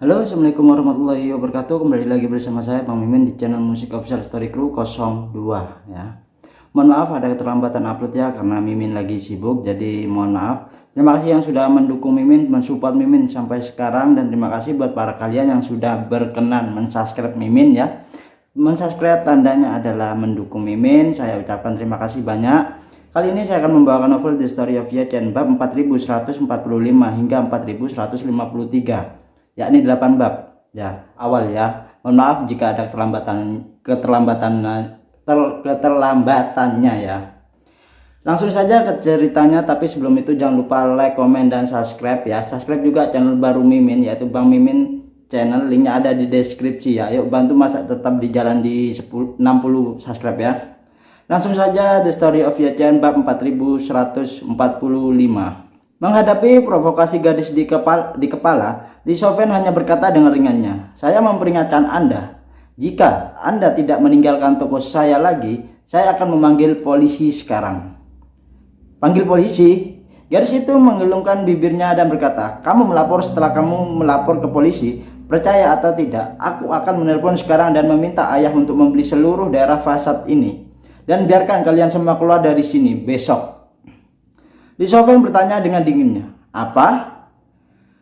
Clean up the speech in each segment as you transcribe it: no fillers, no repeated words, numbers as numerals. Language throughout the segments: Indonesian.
Halo, assalamualaikum warahmatullahi wabarakatuh. Kembali lagi bersama saya Bang Mimin di channel Musik Official Story Crew 02 ya. Mohon maaf ada keterlambatan upload ya karena Mimin lagi sibuk, jadi mohon maaf. Terima kasih yang sudah mendukung Mimin, mensupport Mimin sampai sekarang, dan terima kasih buat para kalian yang sudah berkenan mensubscribe Mimin ya. Mensubscribe tandanya adalah mendukung Mimin. Saya ucapkan terima kasih banyak. Kali ini saya akan membawakan novel The Story of Ye Chen bab 4145 hingga 4153. Yakni 8 bab ya, awal ya. Mohon maaf jika ada keterlambatannya ya. Langsung saja ke ceritanya, tapi sebelum itu jangan lupa like, komen, dan subscribe ya. Subscribe juga channel baru Mimin, yaitu Bang Mimin channel, linknya ada di deskripsi ya. Yuk bantu masa tetap di jalan di 60 subscribe ya. Langsung saja The Story of Ye Chen bab 4145. Menghadapi provokasi gadis di kepala, Li Shoufen hanya berkata dengan ringannya, "Saya memperingatkan Anda, jika Anda tidak meninggalkan toko saya lagi, saya akan memanggil polisi sekarang." "Panggil polisi?" Gadis itu menggelungkan bibirnya dan berkata, "Kamu melapor setelah kamu melapor ke polisi. Percaya atau tidak, aku akan menelpon sekarang dan meminta ayah untuk membeli seluruh daerah fasad ini. Dan biarkan kalian semua keluar dari sini besok." Li Shoufen bertanya dengan dinginnya, "Apa?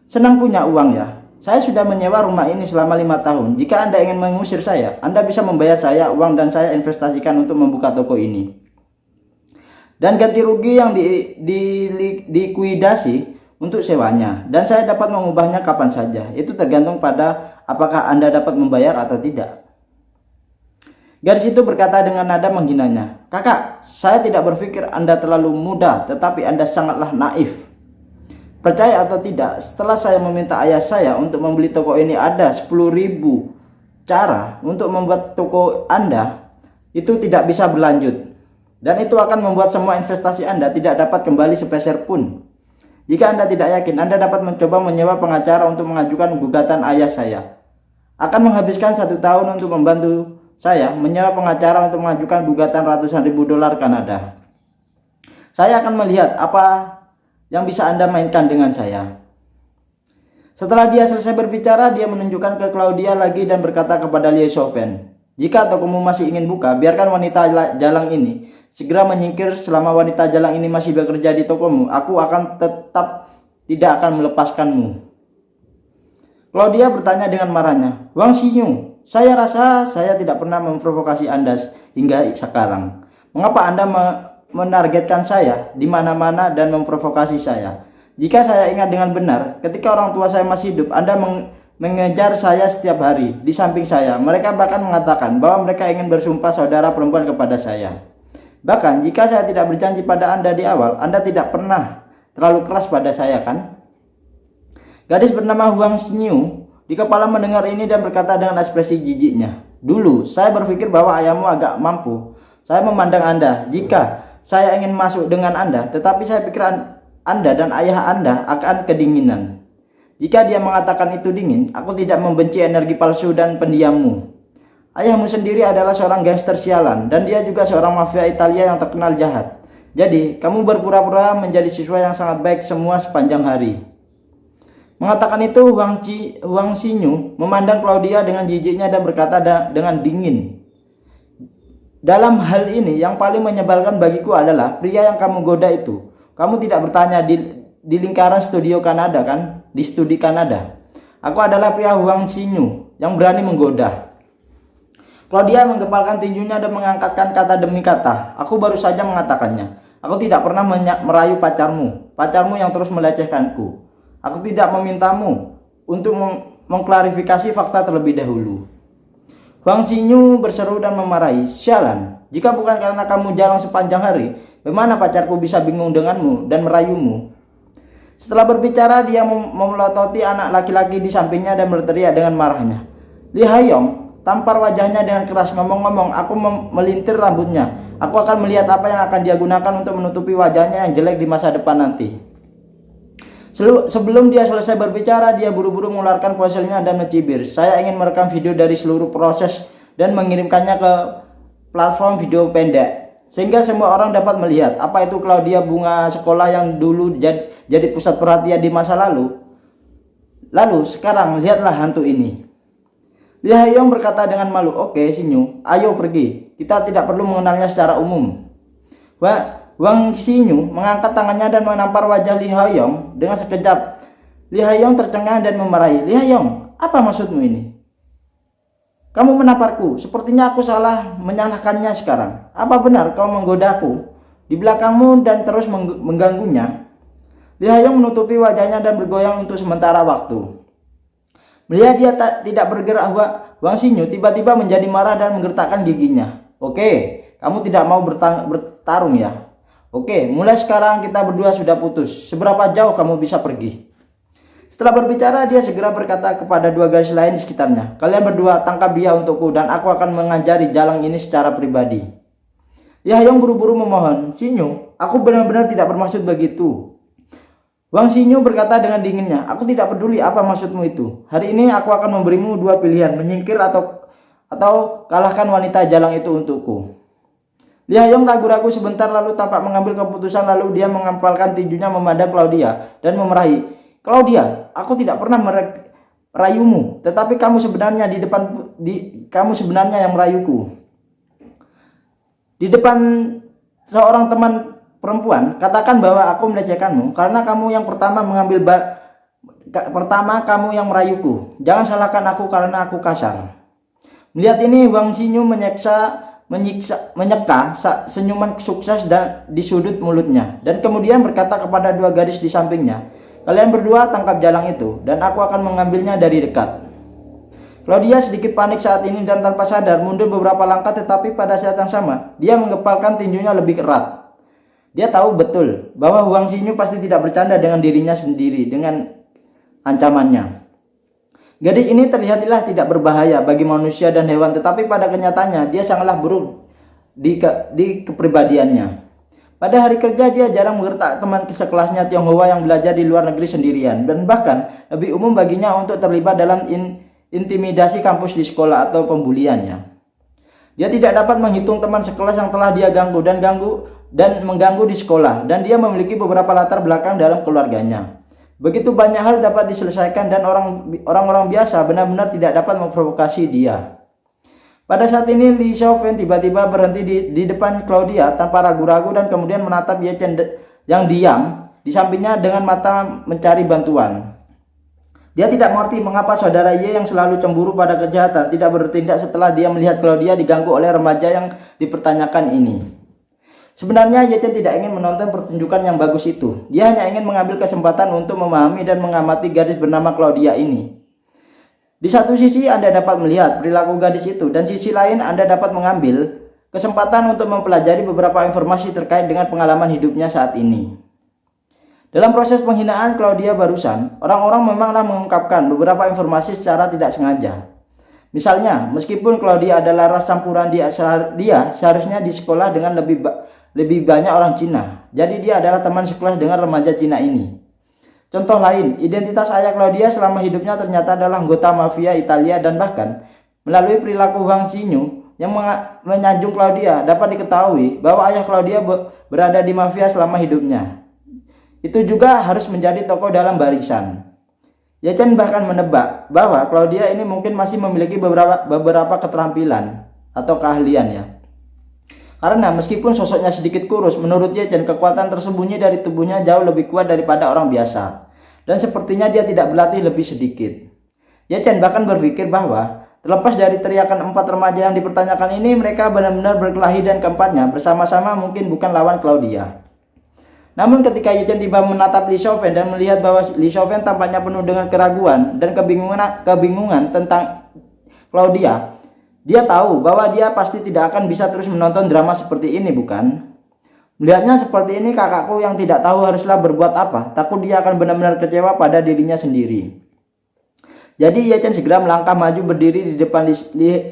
Senang punya uang ya? Saya sudah menyewa rumah ini selama 5 tahun. Jika Anda ingin mengusir saya, Anda bisa membayar saya uang dan saya investasikan untuk membuka toko ini. Dan ganti rugi yang dikuidasi untuk sewanya. Dan saya dapat mengubahnya kapan saja. Itu tergantung pada apakah Anda dapat membayar atau tidak." Gadis itu berkata dengan nada menghinanya, "Kakak, saya tidak berpikir Anda terlalu muda, tetapi Anda sangatlah naif. Percaya atau tidak, setelah saya meminta ayah saya untuk membeli toko ini, ada 10.000 cara untuk membuat toko Anda itu tidak bisa berlanjut. Dan itu akan membuat semua investasi Anda tidak dapat kembali sepeser pun. Jika Anda tidak yakin, Anda dapat mencoba menyewa pengacara untuk mengajukan gugatan ayah saya. Akan menghabiskan 1 tahun untuk membantu saya menyewa pengacara untuk mengajukan gugatan ratusan ribu dolar Kanada. Saya akan melihat apa yang bisa Anda mainkan dengan saya." Setelah dia selesai berbicara, dia menunjukkan ke Claudia lagi dan berkata kepada Li Shoufen, "Jika tokomu masih ingin buka, biarkan wanita jalang ini segera menyingkir. Selama wanita jalang ini masih bekerja di tokomu, aku akan tetap tidak akan melepaskanmu." Claudia bertanya dengan marahnya, "Wang Xinyu, saya rasa saya tidak pernah memprovokasi Anda hingga sekarang. Mengapa Anda menargetkan saya di mana-mana dan memprovokasi saya? Jika saya ingat dengan benar, ketika orang tua saya masih hidup, Anda mengejar saya setiap hari di samping saya. Mereka bahkan mengatakan bahwa mereka ingin bersumpah saudara perempuan kepada saya. Bahkan jika saya tidak berjanji pada Anda di awal, Anda tidak pernah terlalu keras pada saya, kan?" Gadis bernama Huang Xinyu di kepala mendengar ini dan berkata dengan ekspresi jijiknya, "Dulu saya berpikir bahwa ayahmu agak mampu. Saya memandang Anda jika saya ingin masuk dengan Anda, tetapi saya pikir Anda dan ayah Anda akan kedinginan. Jika dia mengatakan itu dingin, aku tidak membenci energi palsu dan pendiammu. Ayahmu sendiri adalah seorang gangster sialan dan dia juga seorang mafia Italia yang terkenal jahat. Jadi, kamu berpura-pura menjadi siswa yang sangat baik semua sepanjang hari." Mengatakan itu, Huang Xinyu memandang Claudia dengan jijiknya dan berkata dengan dingin, "Dalam hal ini yang paling menyebalkan bagiku adalah pria yang kamu goda itu. Kamu tidak bertanya di lingkaran studio Kanada, kan? Di studi Kanada. Aku adalah pria Huang Xinyu yang berani menggoda." Claudia menggepalkan tinjunya dan mengangkatkan kata demi kata, "Aku baru saja mengatakannya. Aku tidak pernah merayu pacarmu yang terus melecehkanku. Aku tidak memintamu untuk mengklarifikasi fakta terlebih dahulu." Huang Xinyu berseru dan memarahi, "Sialan, jika bukan karena kamu jalan sepanjang hari, bagaimana pacarku bisa bingung denganmu dan merayumu?" Setelah berbicara, dia memelototi anak laki-laki di sampingnya dan berteriak dengan marahnya, "Li Haiyong, tampar wajahnya dengan keras. Ngomong-ngomong, aku melintir rambutnya. Aku akan melihat apa yang akan dia gunakan untuk menutupi wajahnya yang jelek di masa depan nanti." Sebelum dia selesai berbicara, dia buru-buru mengeluarkan ponselnya dan mencibir, "Saya ingin merekam video dari seluruh proses dan mengirimkannya ke platform video pendek, sehingga semua orang dapat melihat apa itu Claudia, bunga sekolah yang dulu jadi pusat perhatian di masa lalu. Lalu sekarang lihatlah hantu ini. Li Haiyong berkata dengan malu, oke Xinyu, ayo pergi. Kita tidak perlu mengenalnya secara umum. Wang Xinyu mengangkat tangannya dan menampar wajah Li Haiyong dengan sekejap. Li Haiyong tercengang dan memarahi. Li Haiyong, apa maksudmu ini? Kamu menamparku, sepertinya aku salah menyalahkannya sekarang. Apa benar kau menggodaku di belakangmu dan terus mengganggunya? Li Haiyong menutupi wajahnya dan bergoyang untuk sementara waktu. Melihat dia tidak bergerak, Wang Xinyu tiba-tiba menjadi marah dan menggertakkan giginya. Oke, kamu tidak mau bertarung ya? Oke, mulai sekarang kita berdua sudah putus. Seberapa jauh kamu bisa pergi? Setelah berbicara, dia segera berkata kepada dua gadis lain di sekitarnya. Kalian berdua tangkap dia untukku dan aku akan mengajari jalang ini secara pribadi. Li Haiyong buru-buru memohon. Xinyu, aku benar-benar tidak bermaksud begitu. Wang Xinyu berkata dengan dinginnya, aku tidak peduli apa maksudmu itu. Hari ini aku akan memberimu dua pilihan, menyingkir atau kalahkan wanita jalang itu untukku. Li Haiyong ragu-ragu sebentar lalu tampak mengambil keputusan, lalu dia mengampalkan tinjunya memandang Claudia dan memerahi. Claudia, aku tidak pernah merayumu, tetapi kamu sebenarnya yang merayuku. Di depan seorang teman perempuan, katakan bahwa aku melecehkanmu karena kamu yang pertama kamu yang merayuku. Jangan salahkan aku karena aku kasar. Melihat ini, Wang Xinyu menyeka senyuman sukses di sudut mulutnya dan kemudian berkata kepada dua gadis di sampingnya, kalian berdua tangkap jalang itu dan aku akan mengambilnya dari dekat. Claudia sedikit panik saat ini dan tanpa sadar mundur beberapa langkah, tetapi pada saat yang sama dia menggepalkan tinjunya lebih erat. Dia tahu betul bahwa Wang Xinyu pasti tidak bercanda dengan dirinya sendiri dengan ancamannya. Gadis ini terlihatlah tidak berbahaya bagi manusia dan hewan, tetapi pada kenyataannya dia sangatlah buruk di kepribadiannya. Pada hari kerja dia jarang menggertak teman sekelasnya Tionghoa yang belajar di luar negeri sendirian, dan bahkan lebih umum baginya untuk terlibat dalam intimidasi kampus di sekolah atau pembuliannya. Dia tidak dapat menghitung teman sekelas yang telah dia ganggu dan mengganggu di sekolah, dan dia memiliki beberapa latar belakang dalam keluarganya. Begitu banyak hal dapat diselesaikan dan orang-orang biasa benar-benar tidak dapat memprovokasi dia. Pada saat ini Li Xiaofen tiba-tiba berhenti di depan Claudia tanpa ragu-ragu dan kemudian menatap Ye Chen yang diam di sampingnya dengan mata mencari bantuan. Dia tidak mengerti mengapa saudara Ye yang selalu cemburu pada kejahatan tidak bertindak setelah dia melihat Claudia diganggu oleh remaja yang dipertanyakan ini. Sebenarnya Ye Chen tidak ingin menonton pertunjukan yang bagus itu. Dia hanya ingin mengambil kesempatan untuk memahami dan mengamati gadis bernama Claudia ini. Di satu sisi Anda dapat melihat perilaku gadis itu, dan sisi lain Anda dapat mengambil kesempatan untuk mempelajari beberapa informasi terkait dengan pengalaman hidupnya saat ini. Dalam proses penghinaan Claudia barusan, orang-orang memanglah mengungkapkan beberapa informasi secara tidak sengaja. Misalnya, meskipun Claudia adalah ras campuran, dia seharusnya di sekolah dengan lebih banyak orang Cina. Jadi dia adalah teman sekelas dengan remaja Cina ini. Contoh lain, identitas ayah Claudia selama hidupnya ternyata adalah anggota mafia Italia, dan bahkan melalui perilaku Wang Xinyu yang menyanjung Claudia dapat diketahui bahwa ayah Claudia berada di mafia selama hidupnya. Itu juga harus menjadi tokoh dalam barisan. Ye Chen bahkan menebak bahwa Claudia ini mungkin masih memiliki beberapa keterampilan atau keahlian ya. Karena meskipun sosoknya sedikit kurus, menurut Ye Chen kekuatan tersembunyi dari tubuhnya jauh lebih kuat daripada orang biasa. Dan sepertinya dia tidak berlatih lebih sedikit. Ye Chen bahkan berpikir bahwa terlepas dari teriakan empat remaja yang dipertanyakan ini, mereka benar-benar berkelahi dan keempatnya bersama-sama mungkin bukan lawan Claudia. Namun ketika Ye Chen tiba menatap Li Xiaofen dan melihat bahwa Li Xiaofen tampaknya penuh dengan keraguan dan kebingungan tentang Claudia, dia tahu bahwa dia pasti tidak akan bisa terus menonton drama seperti ini, bukan? Melihatnya seperti ini, kakakku yang tidak tahu haruslah berbuat apa. Takut dia akan benar-benar kecewa pada dirinya sendiri. Jadi Ye Chen segera melangkah maju berdiri di depan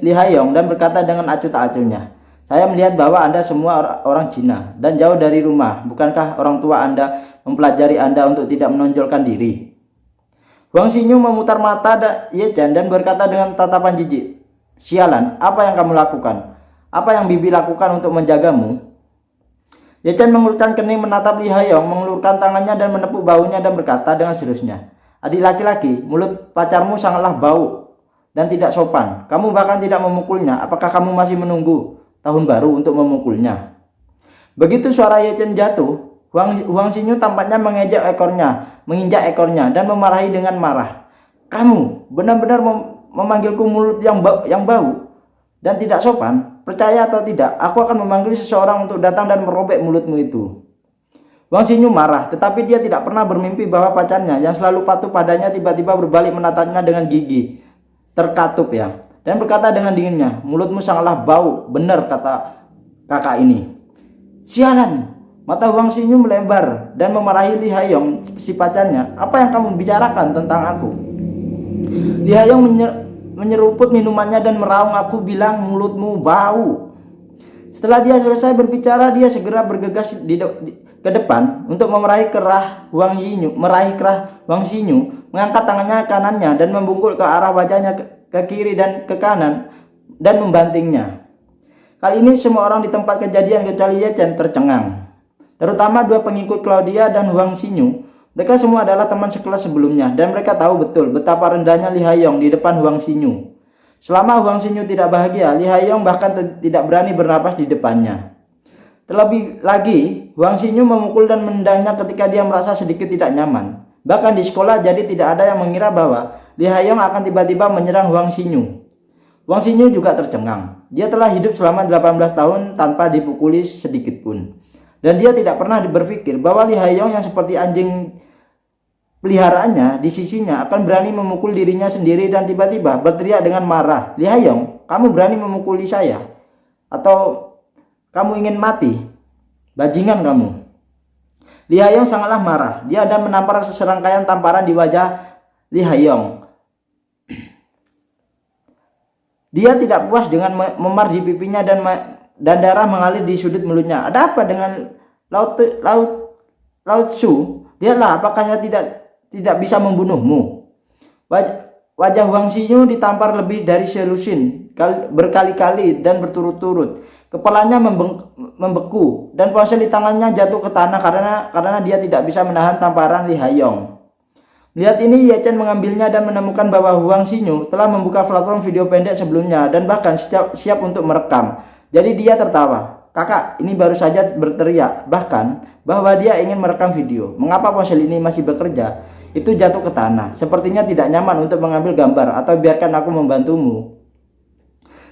Li Haiyong dan berkata dengan acuh tak acuhnya, saya melihat bahwa Anda semua orang Cina dan jauh dari rumah. Bukankah orang tua Anda mempelajari Anda untuk tidak menonjolkan diri? Wang Xinyu memutar mata Ye Chen dan berkata dengan tatapan jijik, sialan, apa yang kamu lakukan? Apa yang bibi lakukan untuk menjagamu? Ye Chen mengulurkan kening menatap Li Haiyong, mengulurkan tangannya dan menepuk bahunya dan berkata dengan seriusnya, Adik laki-laki, mulut pacarmu sangatlah bau dan tidak sopan. Kamu bahkan tidak memukulnya. Apakah kamu masih menunggu tahun baru untuk memukulnya? Begitu suara Ye Chen jatuh, Huang Xinyu tampaknya menginjak ekornya dan memarahi dengan marah. Kamu benar-benar memanggilku mulut yang bau dan tidak sopan. Percaya atau tidak, aku akan memanggil seseorang untuk datang dan merobek mulutmu itu. Huang Xinyu marah, tetapi dia tidak pernah bermimpi bahwa pacarnya yang selalu patuh padanya tiba-tiba berbalik menatapnya dengan gigi terkatup ya, dan berkata dengan dinginnya, mulutmu sangatlah bau, benar kata kakak ini. Sialan, mata Huang Xinyu melebar dan memarahi Li Haiyong si pacarnya. Apa yang kamu bicarakan tentang aku? Li Haiyong menyeruput minumannya dan meraung, aku bilang mulutmu bau. Setelah dia selesai berbicara, dia segera bergegas ke depan untuk meraih kerah Huang Xinyu, mengangkat tangannya kanannya dan membungkuk ke arah wajahnya ke kiri dan ke kanan dan membantingnya. Kali ini semua orang di tempat kejadian kecuali Ye Chen tercengang, terutama dua pengikut Claudia dan Huang Xinyu. Mereka semua adalah teman sekelas sebelumnya dan mereka tahu betul betapa rendahnya Li Haiyong di depan Huang Xinyu. Selama Huang Xinyu tidak bahagia, Li Haiyong bahkan tidak berani bernapas di depannya. Terlebih lagi, Huang Xinyu memukul dan menendangnya ketika dia merasa sedikit tidak nyaman. Bahkan di sekolah jadi tidak ada yang mengira bahwa Li Haiyong akan tiba-tiba menyerang Huang Xinyu. Huang Xinyu juga tercengang. Dia telah hidup selama 18 tahun tanpa dipukuli sedikit pun. Dan dia tidak pernah berpikir bahwa Li Haiyong yang seperti anjing peliharaannya di sisinya akan berani memukul dirinya sendiri dan tiba-tiba berteriak dengan marah, Li Haiyong, kamu berani memukuli saya? Atau kamu ingin mati? Bajingan kamu. Li Haiyong sangatlah marah. Dia dan menampar serangkaian tamparan di wajah Li Haiyong. Dia tidak puas dengan memar di pipinya dan darah mengalir di sudut mulutnya. Ada apa dengan Lao Tzu? Lihatlah, apakah saya tidak bisa membunuhmu? Wajah Huang Xinyu ditampar lebih dari selusin berkali-kali dan berturut-turut. Kepalanya membeku dan ponsel di tangannya jatuh ke tanah karena dia tidak bisa menahan tamparan Li Haiyong. Melihat ini, Ye Chen mengambilnya dan menemukan bahwa Huang Xinyu telah membuka platform video pendek sebelumnya dan bahkan siap untuk merekam. Jadi dia tertawa. Kakak ini baru saja berteriak bahkan bahwa dia ingin merekam video. Mengapa ponsel ini masih bekerja? Itu jatuh ke tanah. Sepertinya tidak nyaman untuk mengambil gambar, atau biarkan aku membantumu.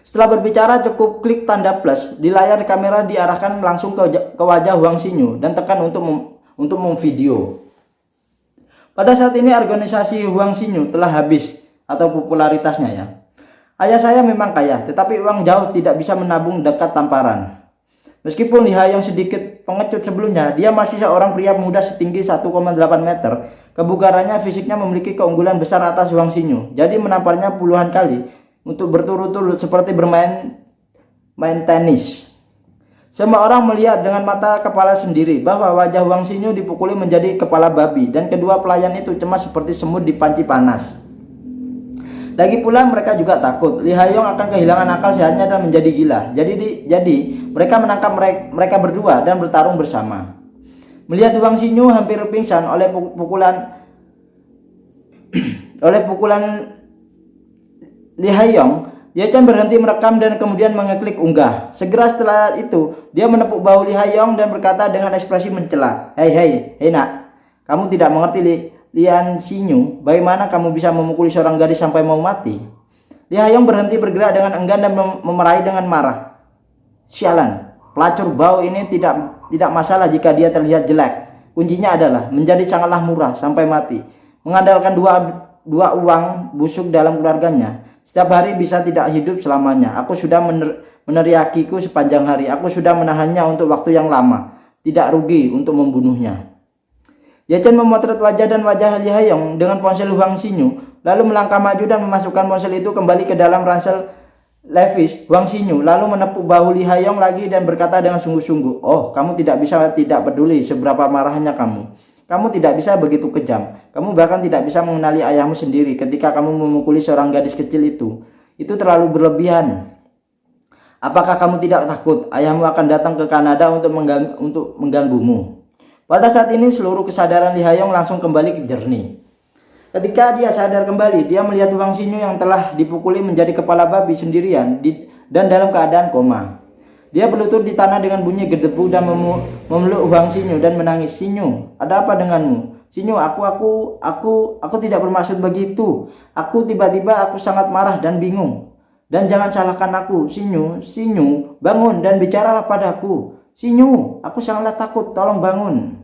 Setelah berbicara, cukup klik tanda plus di layar kamera diarahkan langsung ke wajah Huang Xinyu dan tekan untuk memvideo. Pada saat ini organisasi Huang Xinyu telah habis atau popularitasnya ya. Ayah saya memang kaya, tetapi uang jauh tidak bisa menabung dekat tamparan. Meskipun Li Haiyong sedikit pengecut sebelumnya, dia masih seorang pria muda setinggi 1,8 meter. Kebugarannya, fisiknya memiliki keunggulan besar atas Huang Xinyu. Jadi menamparnya puluhan kali untuk berturut-turut seperti bermain tenis. Semua orang melihat dengan mata kepala sendiri bahwa wajah Huang Xinyu dipukuli menjadi kepala babi dan kedua pelayan itu cemas seperti semut di panci panas. Lagi pula mereka juga takut Li Haiyong akan kehilangan akal sehatnya dan menjadi gila. Jadi mereka menangkap mereka berdua dan bertarung bersama. Melihat Huang Xinyu hampir pingsan oleh pukulan Li Haiyong, Ye Chen berhenti merekam dan kemudian mengeklik unggah. Segera setelah itu, dia menepuk bahu Li Haiyong dan berkata dengan ekspresi mencela, Hei nak, kamu tidak mengerti Lian Xinyu, bagaimana kamu bisa memukuli seorang gadis sampai mau mati? Li Haiyong berhenti bergerak dengan enggan dan memarahi dengan marah. Sialan, pelacur bau ini tidak masalah jika dia terlihat jelek. Kuncinya adalah menjadi sangatlah murah sampai mati. Mengandalkan dua uang busuk dalam keluarganya. Setiap hari bisa tidak hidup selamanya. Aku sudah meneriakiku sepanjang hari. Aku sudah menahannya untuk waktu yang lama. Tidak rugi untuk membunuhnya. Ye Chen memotret wajah dan wajah Li Haiyong dengan ponsel Huang Xinyu, lalu melangkah maju dan memasukkan ponsel itu kembali ke dalam ransel levis Huang Xinyu, lalu menepuk bahu Li Haiyong lagi dan berkata dengan sungguh-sungguh, oh, kamu tidak bisa tidak peduli seberapa marahnya kamu. Kamu tidak bisa begitu kejam. Kamu bahkan tidak bisa mengenali ayahmu sendiri ketika kamu memukuli seorang gadis kecil itu. Itu terlalu berlebihan. Apakah kamu tidak takut ayahmu akan datang ke Kanada untuk mengganggumu? Pada saat ini seluruh kesadaran Li Haiyong langsung kembali ke jernih. Ketika dia sadar kembali, dia melihat Huang Xinyu yang telah dipukuli menjadi kepala babi sendirian dan dalam keadaan koma. Dia berlutut di tanah dengan bunyi gedebuk dan memeluk Huang Xinyu dan menangis. "Xinyu, ada apa denganmu? Xinyu, aku tidak bermaksud begitu. Aku sangat marah dan bingung. Dan jangan salahkan aku, Xinyu, bangun dan bicaralah padaku. Xinyu, aku sangatlah takut, tolong bangun."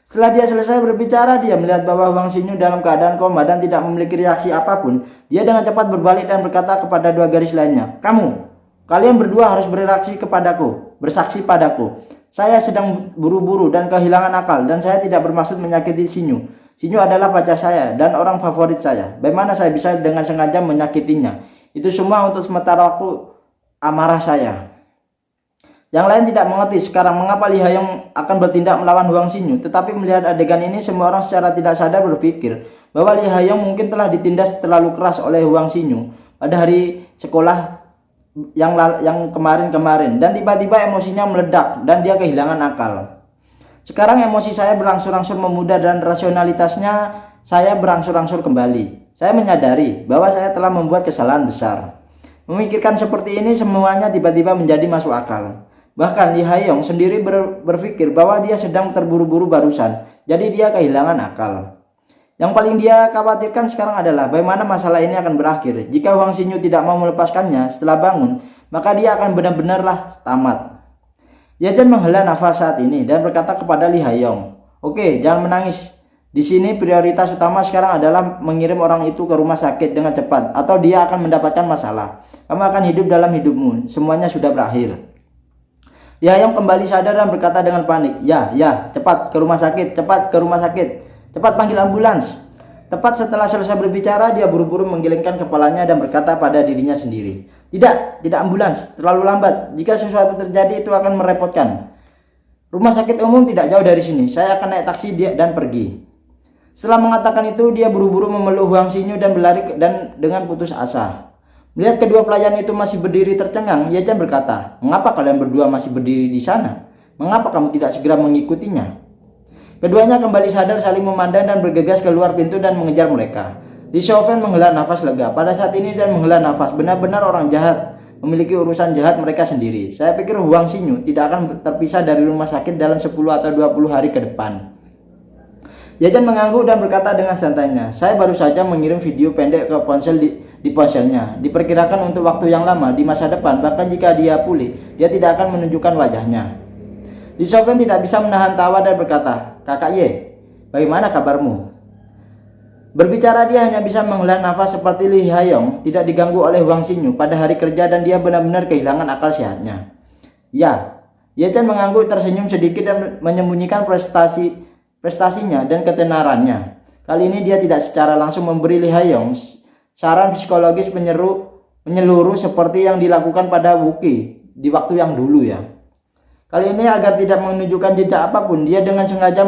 Setelah dia selesai berbicara, dia melihat bahwa Huang Xinyu dalam keadaan koma dan tidak memiliki reaksi apapun. Dia dengan cepat berbalik dan berkata kepada dua gadis lainnya, Kalian berdua harus bersaksi padaku. Saya sedang buru-buru dan kehilangan akal dan saya tidak bermaksud menyakiti Xinyu. Xinyu adalah pacar saya dan orang favorit saya. Bagaimana saya bisa dengan sengaja menyakitinya? Itu semua untuk sementara waktu amarah saya. Yang lain tidak mengerti sekarang mengapa Li Haiyong akan bertindak melawan Huang Xinyu. Tetapi melihat adegan ini, semua orang secara tidak sadar berpikir bahwa Li Haiyong mungkin telah ditindas terlalu keras oleh Huang Xinyu pada hari sekolah yang kemarin dan tiba-tiba emosinya meledak dan dia kehilangan akal. Sekarang emosi saya berangsur-angsur memudar dan rasionalitasnya saya berangsur-angsur kembali. Saya menyadari bahwa saya telah membuat kesalahan besar. Memikirkan seperti ini semuanya tiba-tiba menjadi masuk akal. Bahkan Li Haiyong sendiri berpikir bahwa dia sedang terburu-buru barusan, jadi dia kehilangan akal. Yang paling dia khawatirkan sekarang adalah bagaimana masalah ini akan berakhir. Jika Huang Xinyu tidak mau melepaskannya setelah bangun, maka dia akan benar-benarlah tamat. Ye Zhen menghela nafas saat ini dan berkata kepada Li Haiyong, "Oke, jangan menangis. Di sini prioritas utama sekarang adalah mengirim orang itu ke rumah sakit dengan cepat, atau dia akan mendapatkan masalah. Kamu akan hidup dalam hidupmu. Semuanya sudah berakhir." Li Haiyong kembali sadar dan berkata dengan panik, Ya, cepat ke rumah sakit. Cepat panggil ambulans." Tepat setelah selesai berbicara, dia buru-buru menggelengkan kepalanya dan berkata pada dirinya sendiri, Tidak ambulans, terlalu lambat. Jika sesuatu terjadi itu akan merepotkan. Rumah sakit umum tidak jauh dari sini. Saya akan naik taksi dan pergi." Setelah mengatakan itu, dia buru-buru memeluk Huang Xinyu dan berlari dengan putus asa. Melihat kedua pelayan itu masih berdiri tercengang, Ye Zhen berkata, "Mengapa kalian berdua masih berdiri di sana? Mengapa kamu tidak segera mengikutinya?" Keduanya kembali sadar, saling memandang dan bergegas keluar pintu dan mengejar mereka. Li Xiaofeng menghela nafas lega. Pada saat ini dan menghela nafas, benar-benar orang jahat memiliki urusan jahat mereka sendiri. Saya pikir Huang Xinyu tidak akan terpisah dari rumah sakit dalam 10 atau 20 hari ke depan. Ye Zhen mengangguk dan berkata dengan santainya, "Saya baru saja mengirim video pendek ke ponsel di ponselnya. Diperkirakan untuk waktu yang lama di masa depan, bahkan jika dia pulih, dia tidak akan menunjukkan wajahnya." Li Xiaofeng tidak bisa menahan tawa dan berkata, "Kakak Ye, bagaimana kabarmu?" Berbicara dia hanya bisa menghela nafas seperti Li Haiyong tidak diganggu oleh Huang Xinyu pada hari kerja dan dia benar-benar kehilangan akal sehatnya. "Ya." Ye Zhen mengangguk tersenyum sedikit dan menyembunyikan prestasinya dan ketenarannya. Kali ini dia tidak secara langsung memberi Li Haiyong saran psikologis menyeluruh seperti yang dilakukan pada Wuki di waktu yang dulu ya. Kali ini agar tidak menunjukkan jejak apapun, dia dengan sengaja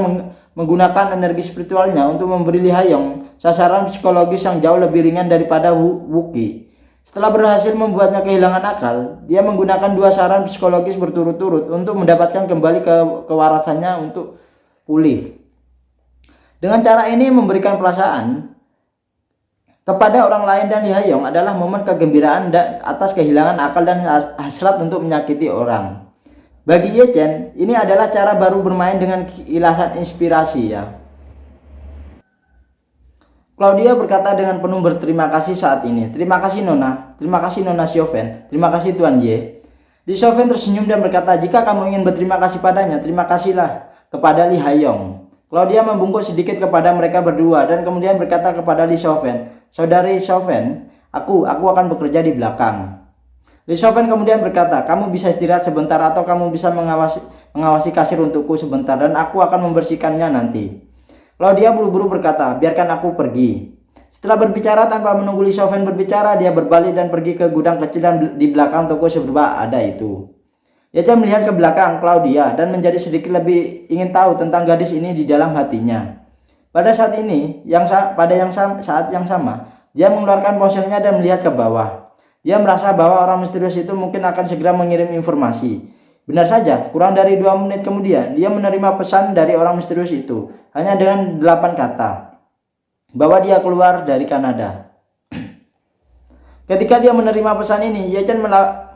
menggunakan energi spiritualnya untuk memberi Li Haiyong sasaran psikologis yang jauh lebih ringan daripada Wuki. Setelah berhasil membuatnya kehilangan akal, dia menggunakan 2 saran psikologis berturut-turut untuk mendapatkan kembali kewarasannya untuk pulih. Dengan cara ini memberikan perasaan kepada orang lain dan Li Haiyong adalah momen kegembiraan atas kehilangan akal dan hasrat untuk menyakiti orang. Bagi Ye Zhen, ini adalah cara baru bermain dengan kilasan inspirasi ya. Claudia berkata dengan penuh berterima kasih saat ini. "Terima kasih Nona, terima kasih Nona Xiaofeng, terima kasih Tuan Ye." Li Xiaofeng tersenyum dan berkata, "Jika kamu ingin berterima kasih padanya, terima kasihlah kepada Li Haiyong." Claudia membungkuk sedikit kepada mereka berdua dan kemudian berkata kepada Li Xiaofeng, "Saudari Xiaofeng, aku akan bekerja di belakang." Li Xiaofeng kemudian berkata, "Kamu bisa istirahat sebentar atau kamu bisa mengawasi kasir untukku sebentar dan aku akan membersihkannya nanti." Claudia buru-buru berkata, "Biarkan aku pergi." Setelah berbicara tanpa menunggu Li Xiaofeng berbicara, dia berbalik dan pergi ke gudang kecil dan di belakang toko serba ada itu. Ye Zhen melihat ke belakang Claudia dan menjadi sedikit lebih ingin tahu tentang gadis ini di dalam hatinya. Pada saat yang sama, dia mengeluarkan ponselnya dan melihat ke bawah. Dia merasa bahwa orang misterius itu mungkin akan segera mengirim informasi. Benar saja, kurang dari 2 menit kemudian, dia menerima pesan dari orang misterius itu, hanya dengan 8 kata. bahwa dia keluar dari Kanada. Ketika dia menerima pesan ini, Ye Chen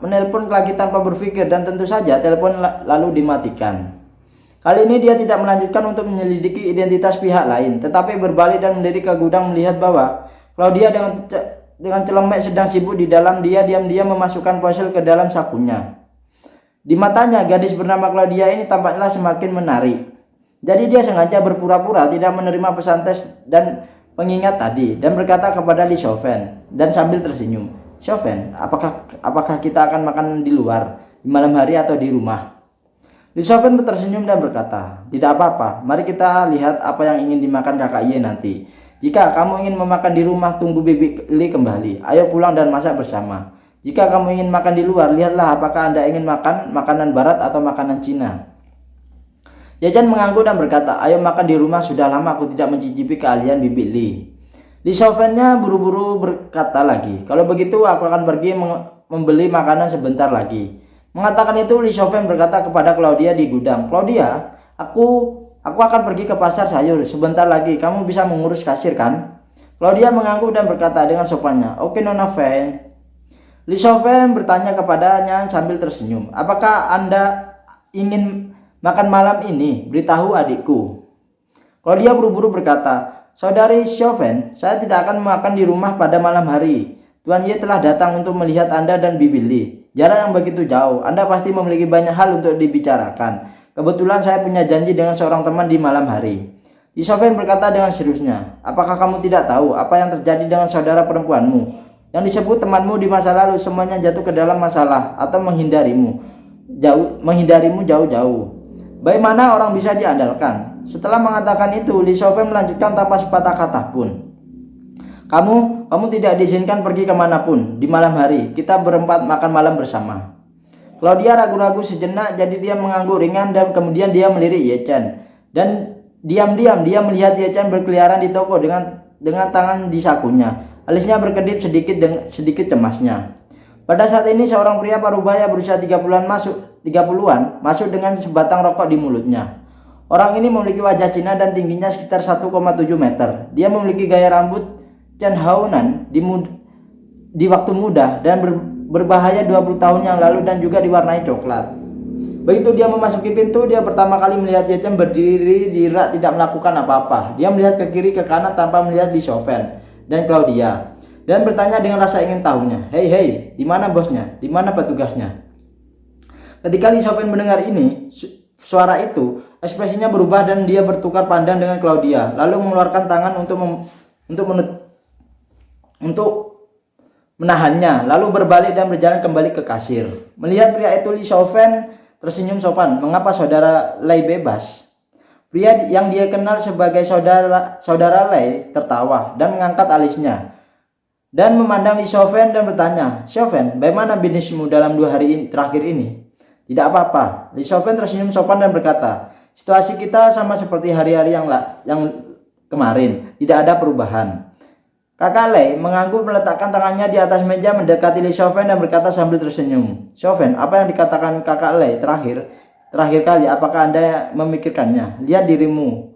menelpon lagi tanpa berpikir dan tentu saja telepon lalu dimatikan. Kali ini dia tidak melanjutkan untuk menyelidiki identitas pihak lain, tetapi berbalik dan melirik ke gudang melihat bahwa Claudia dengan celemek sedang sibuk di dalam. Dia diam-diam memasukkan ponsel ke dalam sakunya. Di matanya, gadis bernama Claudia ini tampaknya semakin menarik. Jadi dia sengaja berpura-pura tidak menerima pesan tes dan pengingat tadi dan berkata kepada Li Shoufen dan sambil tersenyum, "Shoufen, apakah kita akan makan di luar di malam hari atau di rumah?" Li Shoufen tersenyum dan berkata, "Tidak apa-apa, mari kita lihat apa yang ingin dimakan kakak Ye nanti. Jika kamu ingin memakan di rumah, tunggu Bibi Li kembali. Ayo pulang dan masak bersama. Jika kamu ingin makan di luar, lihatlah apakah Anda ingin makan makanan barat atau makanan Cina." Ye Chen mengangguk dan berkata, "Ayo makan di rumah, sudah lama aku tidak mencicipi keahlian Bibi Li." Li Shoufen-nya buru-buru berkata lagi, "Kalau begitu aku akan pergi membeli makanan sebentar lagi." Mengatakan itu, Li Shoufen berkata kepada Claudia di gudang, "Claudia, aku akan pergi ke pasar sayur sebentar lagi. Kamu bisa mengurus kasir kan?" Claudia mengangguk dan berkata dengan sopannya, "Oke, Nona Fei." Li Shoufen bertanya kepadanya sambil tersenyum, "Apakah Anda ingin makan malam ini? Beritahu adikku." Claudia buru-buru berkata, "Saudari Shoufen, saya tidak akan makan di rumah pada malam hari. Tuan Ye telah datang untuk melihat Anda dan Bibi Li. Jarak yang begitu jauh, Anda pasti memiliki banyak hal untuk dibicarakan. Kebetulan saya punya janji dengan seorang teman di malam hari." Li Shoufen berkata dengan seriusnya, "Apakah kamu tidak tahu apa yang terjadi dengan saudara perempuanmu? Yang disebut temanmu di masa lalu semuanya jatuh ke dalam masalah atau menghindarimu jauh-jauh. Bagaimana orang bisa diandalkan?" Setelah mengatakan itu, Li Shoufen melanjutkan tanpa sepatah kata pun, Kamu tidak diizinkan pergi kemanapun di malam hari. Kita berempat makan malam bersama." Claudia ragu-ragu sejenak, jadi dia mengangguk ringan dan kemudian dia melirik Ye Chen. Dan diam-diam dia melihat Ye Chen berkeliaran di toko dengan tangan di sakunya. Alisnya berkedip sedikit cemasnya. Pada saat ini seorang pria parubaya berusia 30-an masuk dengan sebatang rokok di mulutnya. Orang ini memiliki wajah Cina dan tingginya sekitar 1,7 meter. Dia memiliki gaya rambut Chen Haonan di waktu muda dan berbahaya 20 tahun yang lalu dan juga diwarnai coklat. Begitu dia memasuki pintu, dia pertama kali melihat Ye Chen berdiri di rak tidak melakukan apa-apa. Dia melihat ke kiri ke kanan tanpa melihat Li Shoufen dan Claudia dan bertanya dengan rasa ingin tahunya, Hei, di mana bosnya? Di mana petugasnya?" Ketika Li Shoufen mendengar suara itu, ekspresinya berubah dan dia bertukar pandang dengan Claudia, lalu mengeluarkan tangan untuk menahannya, lalu berbalik dan berjalan kembali ke kasir. Melihat pria itu, Li Shoufen tersenyum sopan. "Mengapa saudara Lei bebas?" Pria yang dia kenal sebagai saudara Lei tertawa dan mengangkat alisnya dan memandang Li Shoufen dan bertanya, "Shoufen, bagaimana bisnismu dalam 2 hari terakhir ini?" "Tidak apa-apa." Li Shoufen tersenyum sopan dan berkata, "Situasi kita sama seperti hari-hari yang kemarin, tidak ada perubahan." Kakak Lei mengangguk meletakkan tangannya di atas meja mendekati Li Shoufen dan berkata sambil tersenyum, "Shoufen, apa yang dikatakan kakak Lei terakhir kali, apakah Anda memikirkannya? Lihat dirimu.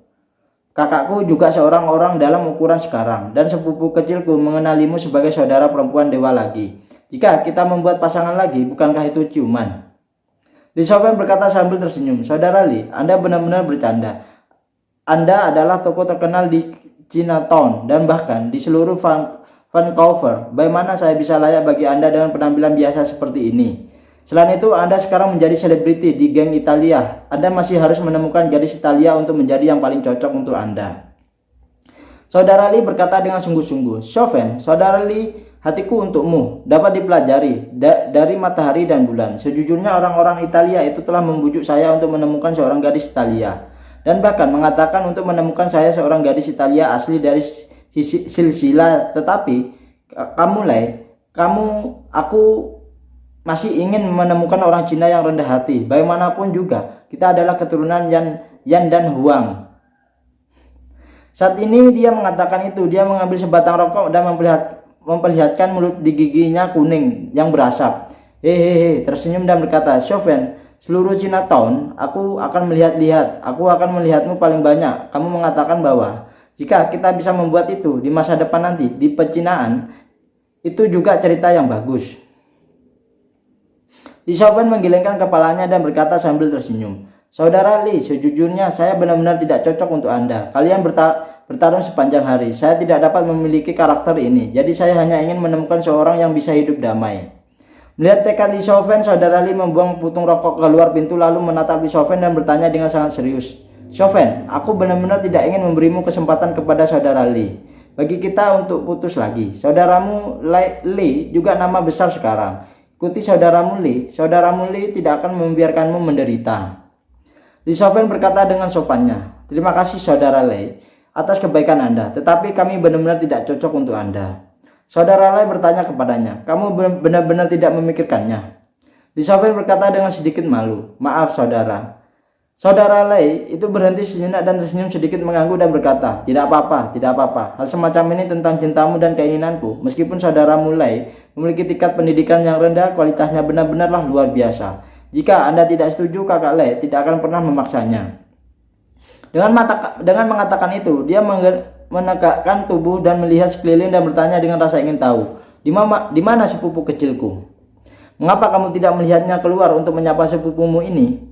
Kakakku juga seorang orang dalam ukuran sekarang, dan sepupu kecilku mengenalimu sebagai saudara perempuan dewa lagi. Jika kita membuat pasangan lagi, bukankah itu ciuman?" Li Shoufen berkata sambil tersenyum, "Saudara Li, Anda benar-benar bercanda. Anda adalah tokoh terkenal di Chinatown dan bahkan di seluruh Vancouver. Bagaimana saya bisa layak bagi Anda dengan penampilan biasa seperti ini? Selain itu, Anda sekarang menjadi selebriti di geng Italia. Anda masih harus menemukan gadis Italia untuk menjadi yang paling cocok untuk Anda." Saudara Li berkata dengan sungguh-sungguh, "Shoufen, saudara Li, hatiku untukmu dapat dipelajari dari matahari dan bulan. Sejujurnya orang-orang Italia itu telah membujuk saya untuk menemukan seorang gadis Italia. Dan bahkan mengatakan untuk menemukan saya seorang gadis Italia asli dari silsilah. Tetapi aku masih ingin menemukan orang Cina yang rendah hati. Bagaimanapun juga, kita adalah keturunan Yan dan Huang." Saat ini dia mengatakan itu, dia mengambil sebatang rokok dan memperlihatkan mulut di giginya kuning yang berasap. Hehehe, tersenyum dan berkata, "Shoufen, seluruh Chinatown, aku akan melihatmu paling banyak. Kamu mengatakan bahwa Jika kita bisa membuat itu di masa depan nanti, di pecinaan, itu juga cerita yang bagus. Li Xiaofen menggelengkan kepalanya dan berkata sambil tersenyum, "Saudara Li, sejujurnya saya benar-benar tidak cocok untuk Anda. Kalian bertarung sepanjang hari. Saya tidak dapat memiliki karakter ini. Jadi saya hanya ingin menemukan seorang yang bisa hidup damai." Melihat tekad Li Xiaofen, saudara Li membuang putung rokok keluar pintu lalu menatap Li Xiaofen dan bertanya dengan sangat serius, "Xiaofen, aku benar-benar tidak ingin memberimu kesempatan kepada saudara Li. Bagi kita untuk putus lagi. Saudaramu Li juga nama besar sekarang. Ikuti saudaramu Li tidak akan membiarkanmu menderita." Li Xiaofen berkata dengan sopannya, "Terima kasih saudara Li atas kebaikan Anda, tetapi kami benar-benar tidak cocok untuk Anda." Saudara Li bertanya kepadanya, "Kamu benar-benar tidak memikirkannya?" Li Xiaofen berkata dengan sedikit malu, "Maaf saudara." Saudara Lei itu berhenti sejenak dan tersenyum sedikit mengangguk dan berkata, "Tidak apa-apa, tidak apa-apa. Hal semacam ini tentang cintamu dan keinginanku. Meskipun saudaramu Lei memiliki tingkat pendidikan yang rendah, kualitasnya benar-benarlah luar biasa. Jika Anda tidak setuju, kakak Lei tidak akan pernah memaksanya." Dengan mengatakan itu, dia menegakkan tubuh dan melihat sekeliling dan bertanya dengan rasa ingin tahu, Di mana sepupu kecilku? Mengapa kamu tidak melihatnya keluar untuk menyapa sepupumu ini?"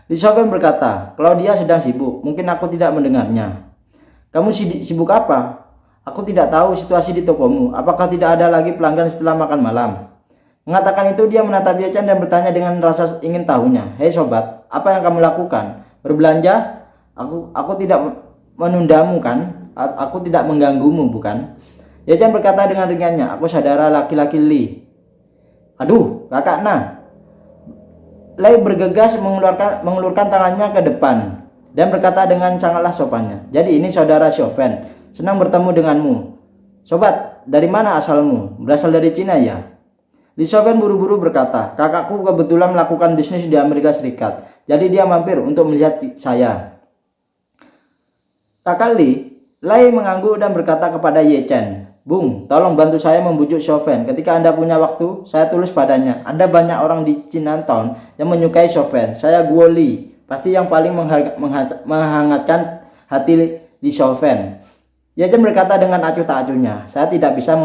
Li Xiaofen berkata, "Claudia sedang sibuk, mungkin aku tidak mendengarnya." "Kamu sibuk apa?" "Aku tidak tahu situasi di tokomu. Apakah tidak ada lagi pelanggan setelah makan malam?" Mengatakan itu, dia menatap Ye Chen dan bertanya dengan rasa ingin tahunya, "Hei sobat, apa yang kamu lakukan? Berbelanja? Aku tidak menundamu kan? Aku tidak mengganggumu bukan?" Ye Chen berkata dengan ringannya, "Aku saudara laki-laki Li." "Aduh, kakak Nah." Lei bergegas mengulurkan tangannya ke depan dan berkata dengan sangatlah sopannya, "Jadi ini saudara Xiaofen, senang bertemu denganmu. Sobat, dari mana asalmu? Berasal dari Cina ya?" Li Xiaofen buru-buru berkata, "Kakakku kebetulan melakukan bisnis di Amerika Serikat, jadi dia mampir untuk melihat saya." Kakak Lei mengangguk dan berkata kepada Ye Chen, "Bung, tolong bantu saya membujuk Xiaofen. Ketika Anda punya waktu, saya tulis padanya. Anda banyak orang di Chinatown yang menyukai Xiaofen. Saya Guo Li, pasti yang paling menghangatkan hati Li Xiaofen." Ye Chen berkata dengan acuh tak acuhnya, "Saya tidak bisa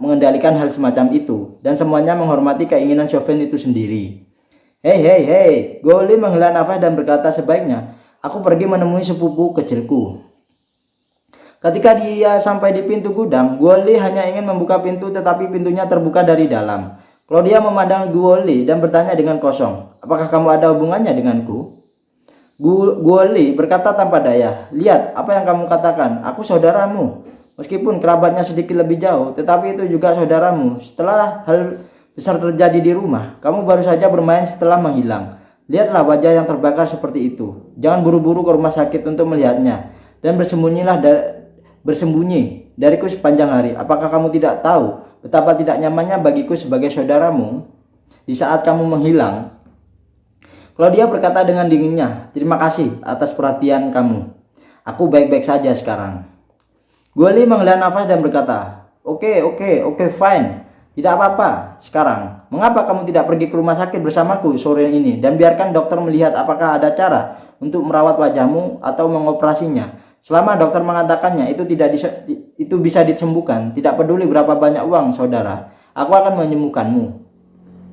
mengendalikan hal semacam itu, dan semuanya menghormati keinginan Xiaofen itu sendiri." Hei, Guo Li menghela nafas dan berkata, "Sebaiknya aku pergi menemui sepupu kecilku." Ketika dia sampai di pintu gudang, Guo Li hanya ingin membuka pintu tetapi pintunya terbuka dari dalam. Claudia memandang Guo Li dan bertanya dengan kosong, "Apakah kamu ada hubungannya denganku?" Guo Li berkata tanpa daya, "Lihat apa yang kamu katakan, aku saudaramu. Meskipun kerabatnya sedikit lebih jauh, tetapi itu juga saudaramu. Setelah hal besar terjadi di rumah, kamu baru saja bermain setelah menghilang. Lihatlah wajah yang terbakar seperti itu. Jangan buru-buru ke rumah sakit untuk melihatnya, dan bersembunyi dariku sepanjang hari. Apakah kamu tidak tahu betapa tidak nyamannya bagiku sebagai saudaramu di saat kamu menghilang?" Claudia berkata dengan dinginnya, "Terima kasih atas perhatian kamu. Aku baik-baik saja sekarang." Guo Li menghela nafas dan berkata, Oke, fine. Tidak apa-apa. Sekarang, mengapa kamu tidak pergi ke rumah sakit bersamaku sore ini dan biarkan dokter melihat apakah ada cara untuk merawat wajahmu atau mengoperasinya? Selama dokter mengatakannya itu bisa disembuhkan, tidak peduli berapa banyak uang saudara, aku akan menyembuhkanmu."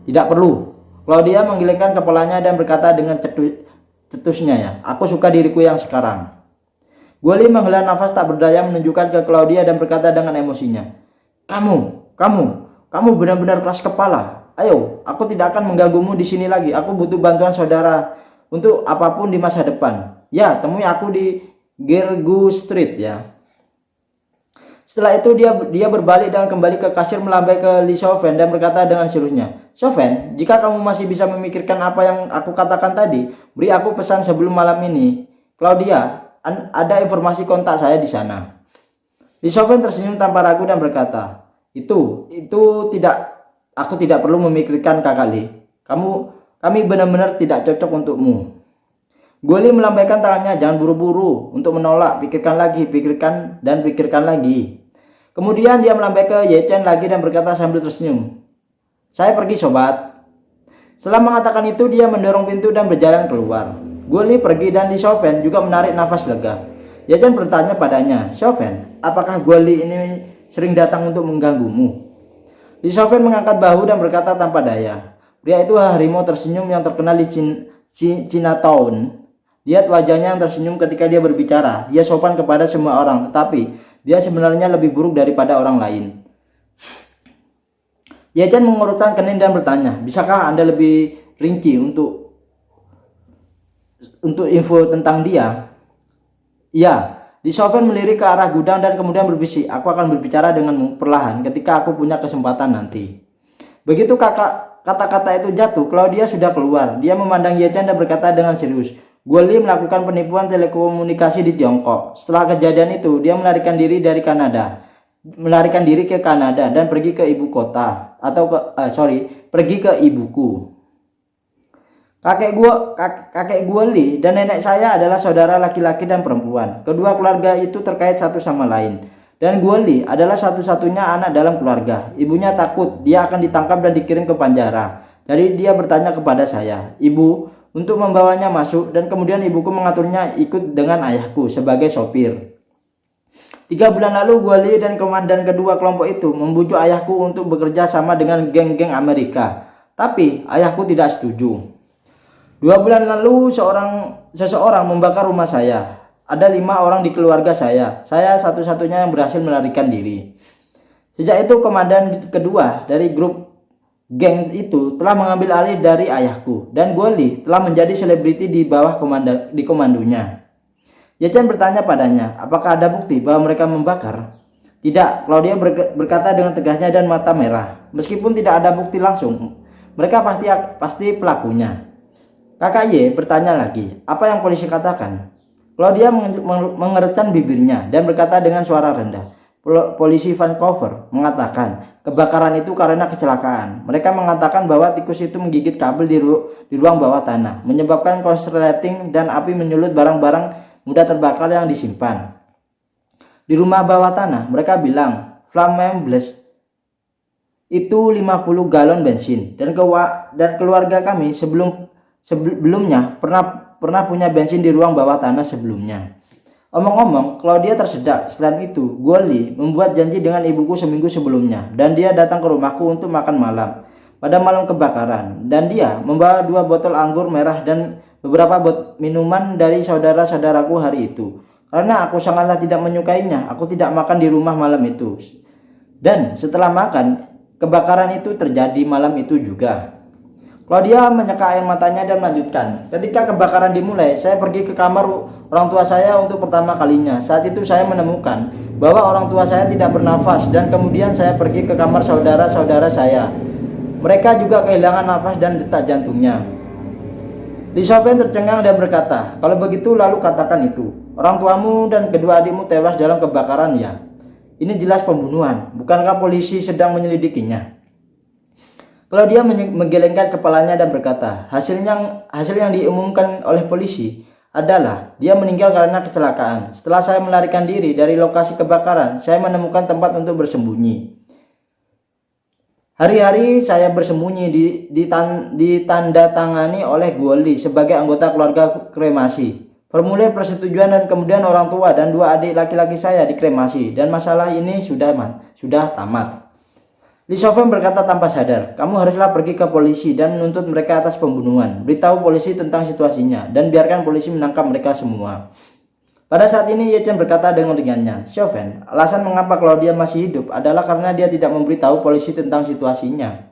"Tidak perlu." Claudia menggelengkan kepalanya dan berkata dengan cetusnya, "Ya, aku suka diriku yang sekarang." Guo Li menghela nafas tak berdaya menunjukkan ke Claudia dan berkata dengan emosinya, Kamu benar-benar keras kepala. Ayo, aku tidak akan mengganggumu di sini lagi. Aku butuh bantuan saudara untuk apapun di masa depan. Ya, temui aku di Gergu Street ya." Setelah itu dia berbalik dan kembali ke kasir melambai ke Li Xiaofen dan berkata dengan seriusnya, "Xiaofen, jika kamu masih bisa memikirkan apa yang aku katakan tadi, beri aku pesan sebelum malam ini. Claudia, ada informasi kontak saya di sana." Li Xiaofen tersenyum tanpa ragu dan berkata, Itu tidak, aku tidak perlu memikirkan kakak Li. Kami benar-benar tidak cocok untukmu." Guo Li melambaikan tangannya, "Jangan buru-buru untuk menolak, pikirkan lagi." Kemudian dia melambai ke Ye Chen lagi dan berkata sambil tersenyum, "Saya pergi sobat." Setelah mengatakan itu, dia mendorong pintu dan berjalan keluar. Guo Li pergi dan Li Xiaofen juga menarik nafas lega. Yajan bertanya padanya, Chauvin, apakah Guoli ini sering datang untuk mengganggumu? Li Chauvin mengangkat bahu dan berkata tanpa daya, pria itu harimau tersenyum yang terkenal di Chinatown. Lihat wajahnya yang tersenyum ketika dia berbicara. Dia sopan kepada semua orang, tetapi dia sebenarnya lebih buruk daripada orang lain. Yajan mengurutkan kening dan bertanya, bisakah Anda lebih rinci untuk info tentang dia? Ya, Li Chauvin melirik ke arah gudang dan kemudian berbisik, aku akan berbicara denganmu perlahan ketika aku punya kesempatan nanti. Begitu kata-kata itu jatuh, Claudia sudah keluar. Dia memandang Yajan dan berkata dengan serius, Guoli melakukan penipuan telekomunikasi di Tiongkok. Setelah kejadian itu, dia melarikan diri ke Kanada dan pergi ke ibu kota pergi ke ibuku. Kakek Guoli dan nenek saya adalah saudara laki-laki dan perempuan. Kedua keluarga itu terkait satu sama lain. Dan Guoli adalah satu-satunya anak dalam keluarga. Ibunya takut dia akan ditangkap dan dikirim ke penjara. Jadi dia bertanya kepada saya, Ibu, untuk membawanya masuk, dan kemudian ibuku mengaturnya ikut dengan ayahku sebagai sopir. 3 bulan lalu Guoli dan komandan kedua kelompok itu membujuk ayahku untuk bekerja sama dengan geng-geng Amerika. Tapi ayahku tidak setuju. 2 bulan lalu seseorang membakar rumah saya. Ada 5 orang di keluarga saya. Saya satu-satunya yang berhasil melarikan diri. Sejak itu komandan kedua dari grup geng itu telah mengambil alih dari ayahku. Dan Guoli telah menjadi selebriti di bawah komandonya. Yajan bertanya padanya, apakah ada bukti bahwa mereka membakar? Tidak, Claudia berkata dengan tegasnya dan mata merah. Meskipun tidak ada bukti langsung, mereka pasti pelakunya. Kakak Y bertanya lagi, apa yang polisi katakan? Claudia mengerutkan bibirnya dan berkata dengan suara rendah, polisi Vancouver mengatakan kebakaran itu karena kecelakaan. Mereka mengatakan bahwa tikus itu menggigit kabel di ruang bawah tanah, menyebabkan korsleting dan api menyulut barang-barang mudah terbakar yang disimpan. Di rumah bawah tanah, mereka bilang, flammables itu 50 galon bensin dan keluarga kami sebelumnya pernah punya bensin di ruang bawah tanah sebelumnya. Omong-omong, Claudia tersedak. Selain itu, Guoli membuat janji dengan ibuku seminggu sebelumnya, dan dia datang ke rumahku untuk makan malam pada malam kebakaran, dan dia membawa 2 botol anggur merah dan beberapa minuman dari saudara-saudaraku hari itu. Karena aku sangatlah tidak menyukainya, aku tidak makan di rumah malam itu. Dan setelah makan, kebakaran itu terjadi malam itu juga. Claudia menyeka air matanya dan melanjutkan, ketika kebakaran dimulai, saya pergi ke kamar orang tua saya untuk pertama kalinya. Saat itu saya menemukan bahwa orang tua saya tidak bernafas, dan kemudian saya pergi ke kamar saudara-saudara saya. Mereka juga kehilangan nafas dan detak jantungnya. Li Chauvin tercengang dan berkata, kalau begitu lalu katakan itu. Orang tuamu dan kedua adikmu tewas dalam kebakaran ya? Ini jelas pembunuhan. Bukankah polisi sedang menyelidikinya? Claudia menggelengkan kepalanya dan berkata, hasil yang diumumkan oleh polisi adalah dia meninggal karena kecelakaan. Setelah saya melarikan diri dari lokasi kebakaran, saya menemukan tempat untuk bersembunyi. Hari-hari saya bersembunyi ditandatangani oleh Guoli sebagai anggota keluarga kremasi. Formulir persetujuan dan kemudian orang tua dan 2 adik laki-laki saya dikremasi, dan masalah ini sudah tamat. Li Chauvin berkata tanpa sadar, kamu haruslah pergi ke polisi dan menuntut mereka atas pembunuhan. Beritahu polisi tentang situasinya dan biarkan polisi menangkap mereka semua. Pada saat ini Yajan berkata dengan ringannya, Chauvin, alasan mengapa Claudia masih hidup adalah karena dia tidak memberitahu polisi tentang situasinya.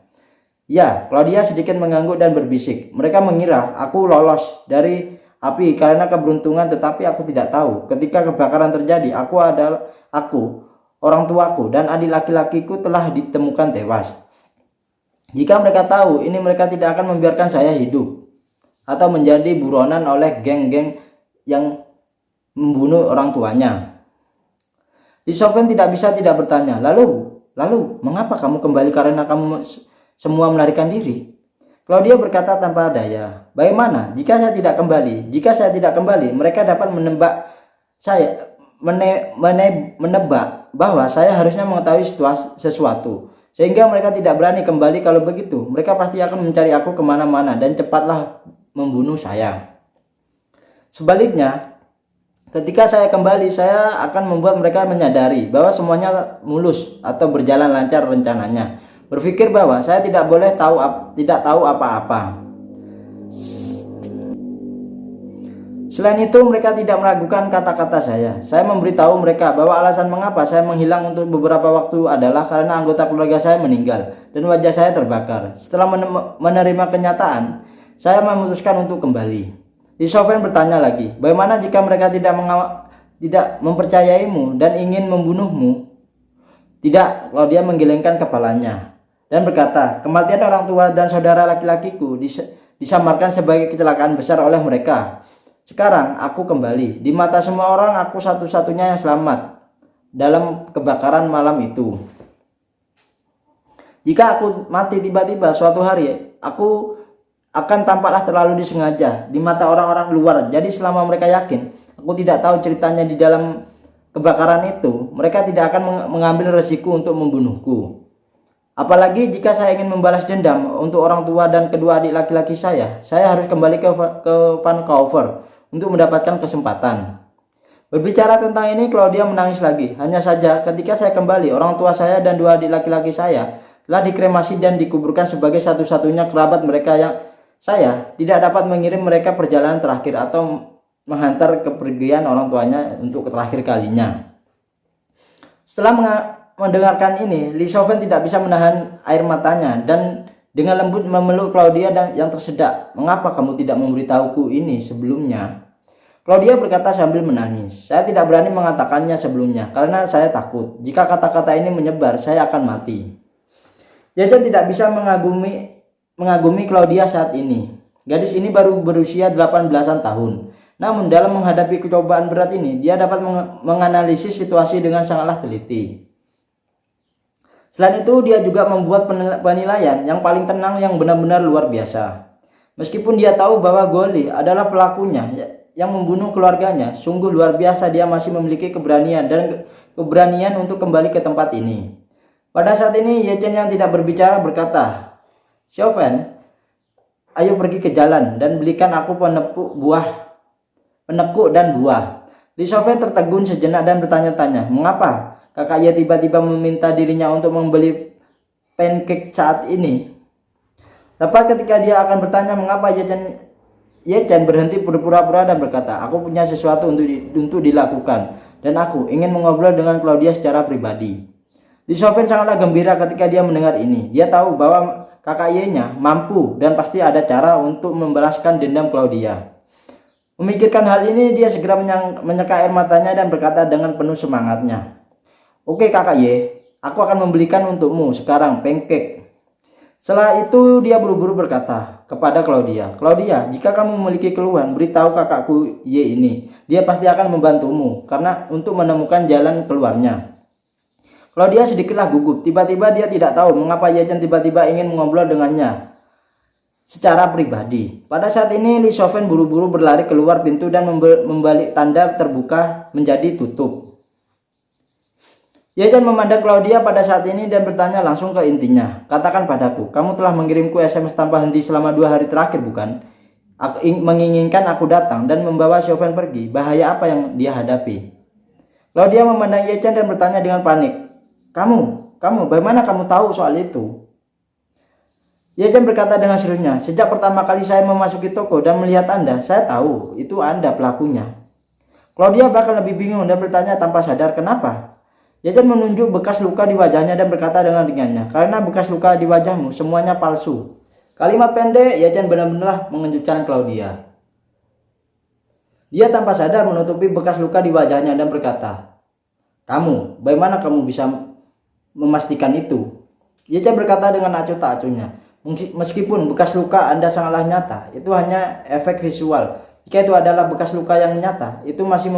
Ya, Claudia sedikit mengangguk dan berbisik. Mereka mengira aku lolos dari api karena keberuntungan, tetapi aku tidak tahu. Ketika kebakaran terjadi, orang tuaku dan adik laki-lakiku telah ditemukan tewas. Jika mereka tahu ini, mereka tidak akan membiarkan saya hidup atau menjadi buronan oleh geng-geng yang membunuh orang tuanya. Li Chauvin tidak bisa tidak bertanya, lalu mengapa kamu kembali karena kamu semua melarikan diri? Claudia berkata tanpa daya, bagaimana jika saya tidak kembali? Jika saya tidak kembali, mereka dapat menebak bahwa saya harusnya mengetahui sesuatu, sehingga mereka tidak berani kembali. Kalau begitu, mereka pasti akan mencari aku kemana-mana dan cepatlah membunuh saya. Sebaliknya, Ketika saya kembali, saya akan membuat mereka menyadari bahwa semuanya mulus atau berjalan lancar rencananya. Berpikir bahwa saya tidak tahu apa-apa. Selain itu, mereka tidak meragukan kata-kata saya. Saya memberitahu mereka bahwa alasan mengapa saya menghilang untuk beberapa waktu adalah karena anggota keluarga saya meninggal dan wajah saya terbakar. Setelah menerima kenyataan, saya memutuskan untuk kembali. Li Shofeng bertanya lagi, bagaimana jika mereka tidak mempercayaimu dan ingin membunuhmu? Tidak, Claudia menggelengkan kepalanya dan berkata, kematian orang tua dan saudara laki-lakiku disamarkan sebagai kecelakaan besar oleh mereka. Sekarang aku kembali. Di mata semua orang, aku satu-satunya yang selamat dalam kebakaran malam itu. Jika aku mati tiba-tiba suatu hari, aku akan tampaklah terlalu disengaja di mata orang-orang luar. Jadi selama mereka yakin aku tidak tahu ceritanya di dalam kebakaran itu, mereka tidak akan mengambil resiko untuk membunuhku. Apalagi jika saya ingin membalas dendam untuk orang tua dan kedua adik laki-laki saya harus kembali ke Vancouver untuk mendapatkan kesempatan. Berbicara tentang ini, Claudia menangis lagi. Hanya saja ketika saya kembali, orang tua saya dan dua adik laki-laki saya telah dikremasi dan dikuburkan sebagai satu-satunya kerabat mereka yang saya tidak dapat mengirim mereka perjalanan terakhir atau menghantar kepergian orang tuanya untuk terakhir kalinya. Setelah mendengarkan ini, Li Shofeng tidak bisa menahan air matanya dan dengan lembut memeluk Claudia yang tersedak. Mengapa kamu tidak memberitahuku ini sebelumnya? Claudia berkata sambil menangis. Saya tidak berani mengatakannya sebelumnya karena saya takut jika kata-kata ini menyebar, saya akan mati. Yajan tidak bisa mengagumi Claudia saat ini. Gadis ini baru berusia 18-an tahun. Namun dalam menghadapi cobaan berat ini, dia dapat menganalisis situasi dengan sangatlah teliti. Selain itu, dia juga membuat penilaian yang paling tenang yang benar-benar luar biasa. Meskipun dia tahu bahwa Goli adalah pelakunya yang membunuh keluarganya, sungguh luar biasa dia masih memiliki keberanian untuk kembali ke tempat ini. Pada saat ini, Ye Chen yang tidak berbicara berkata, Shofeng, ayo pergi ke jalan dan belikan aku penekuk dan buah. Li Shofeng tertegun sejenak dan bertanya-tanya, mengapa kakak Ye tiba-tiba meminta dirinya untuk membeli pancake saat ini? Tepat ketika dia akan bertanya mengapa, Ye Chen berhenti berpura-pura dan berkata, aku punya sesuatu untuk dilakukan dan aku ingin mengobrol dengan Claudia secara pribadi. Li Shofeng sangatlah gembira ketika dia mendengar ini. Dia tahu bahwa kakak Ye-nya mampu dan pasti ada cara untuk membalaskan dendam Claudia. Memikirkan hal ini, dia segera menyeka air matanya dan berkata dengan penuh semangatnya, oke kakak Ye, aku akan membelikan untukmu sekarang pancake. Setelah itu dia buru-buru berkata kepada Claudia, Claudia, jika kamu memiliki keluhan, beritahu kakakku Ye ini. Dia pasti akan membantumu karena untuk menemukan jalan keluarnya. Claudia sedikitlah gugup. Tiba-tiba dia tidak tahu mengapa Ye Chen tiba-tiba ingin mengobrol dengannya secara pribadi. Pada saat ini, Li Shofeng buru-buru berlari keluar pintu dan membalik tanda terbuka menjadi tutup. Ye Chen memandang Claudia pada saat ini dan bertanya langsung ke intinya. Katakan padaku, kamu telah mengirimku SMS tanpa henti selama 2 hari terakhir, bukan? Menginginkan aku datang dan membawa Shofeng pergi. Bahaya apa yang dia hadapi? Claudia memandang Ye Chen dan bertanya dengan panik. Kamu, bagaimana kamu tahu soal itu? Ye Chen berkata dengan seriusnya, sejak pertama kali saya memasuki toko dan melihat Anda, saya tahu itu Anda pelakunya. Claudia bahkan lebih bingung dan bertanya tanpa sadar kenapa. Ye Chen menunjuk bekas luka di wajahnya dan berkata dengan ringannya, karena bekas luka di wajahmu semuanya palsu. Kalimat pendek Ye Chen benar-benar mengejutkan Claudia. Dia tanpa sadar menutupi bekas luka di wajahnya dan berkata, kamu, bagaimana kamu bisa memastikan itu? Ye Chen berkata dengan acuh tak acuhnya, meskipun bekas luka Anda sangatlah nyata, itu hanya efek visual. Jika itu adalah bekas luka yang nyata, itu masih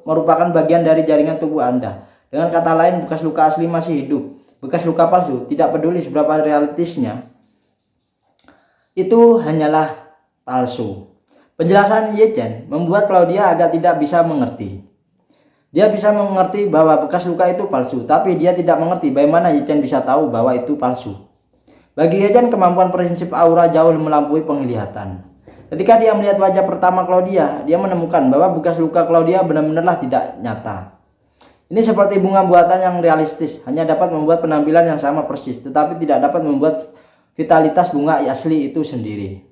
merupakan bagian dari jaringan tubuh Anda. Dengan kata lain, bekas luka asli masih hidup. Bekas luka palsu, tidak peduli seberapa realistisnya, itu hanyalah palsu. Penjelasan Ye Chen membuat Claudia agak tidak bisa mengerti. Dia bisa mengerti bahwa bekas luka itu palsu, tapi dia tidak mengerti bagaimana Ye Chen bisa tahu bahwa itu palsu. Bagi Ye Chen, kemampuan prinsip aura jauh melampaui penglihatan. Ketika dia melihat wajah pertama Claudia, dia menemukan bahwa bekas luka Claudia benar-benarlah tidak nyata. Ini seperti bunga buatan yang realistis, hanya dapat membuat penampilan yang sama persis, tetapi tidak dapat membuat vitalitas bunga asli itu sendiri.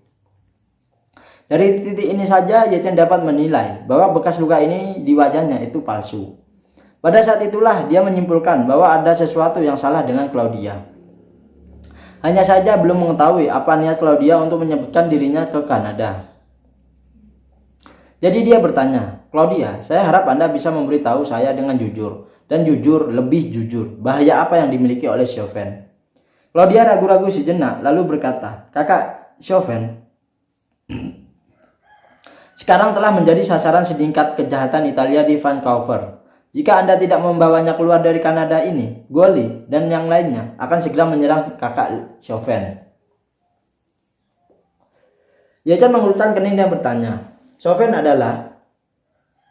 Dari titik ini saja, Ye Chen dapat menilai bahwa bekas luka ini di wajahnya itu palsu. Pada saat itulah dia menyimpulkan bahwa ada sesuatu yang salah dengan Claudia. Hanya saja belum mengetahui apa niat Claudia untuk menyebutkan dirinya ke Kanada. Jadi dia bertanya, "Claudia, saya harap Anda bisa memberitahu saya dengan jujur, dan jujur, lebih jujur, bahaya apa yang dimiliki oleh Chauvin." Claudia ragu-ragu sejenak, lalu berkata, "Kakak Chauvin sekarang telah menjadi sasaran setingkat kejahatan Italia di Vancouver. Jika Anda tidak membawanya keluar dari Kanada ini, Goli dan yang lainnya akan segera menyerang kakak Chauvin." Ye Chen mengerutkan kening dan bertanya, "Chauvin adalah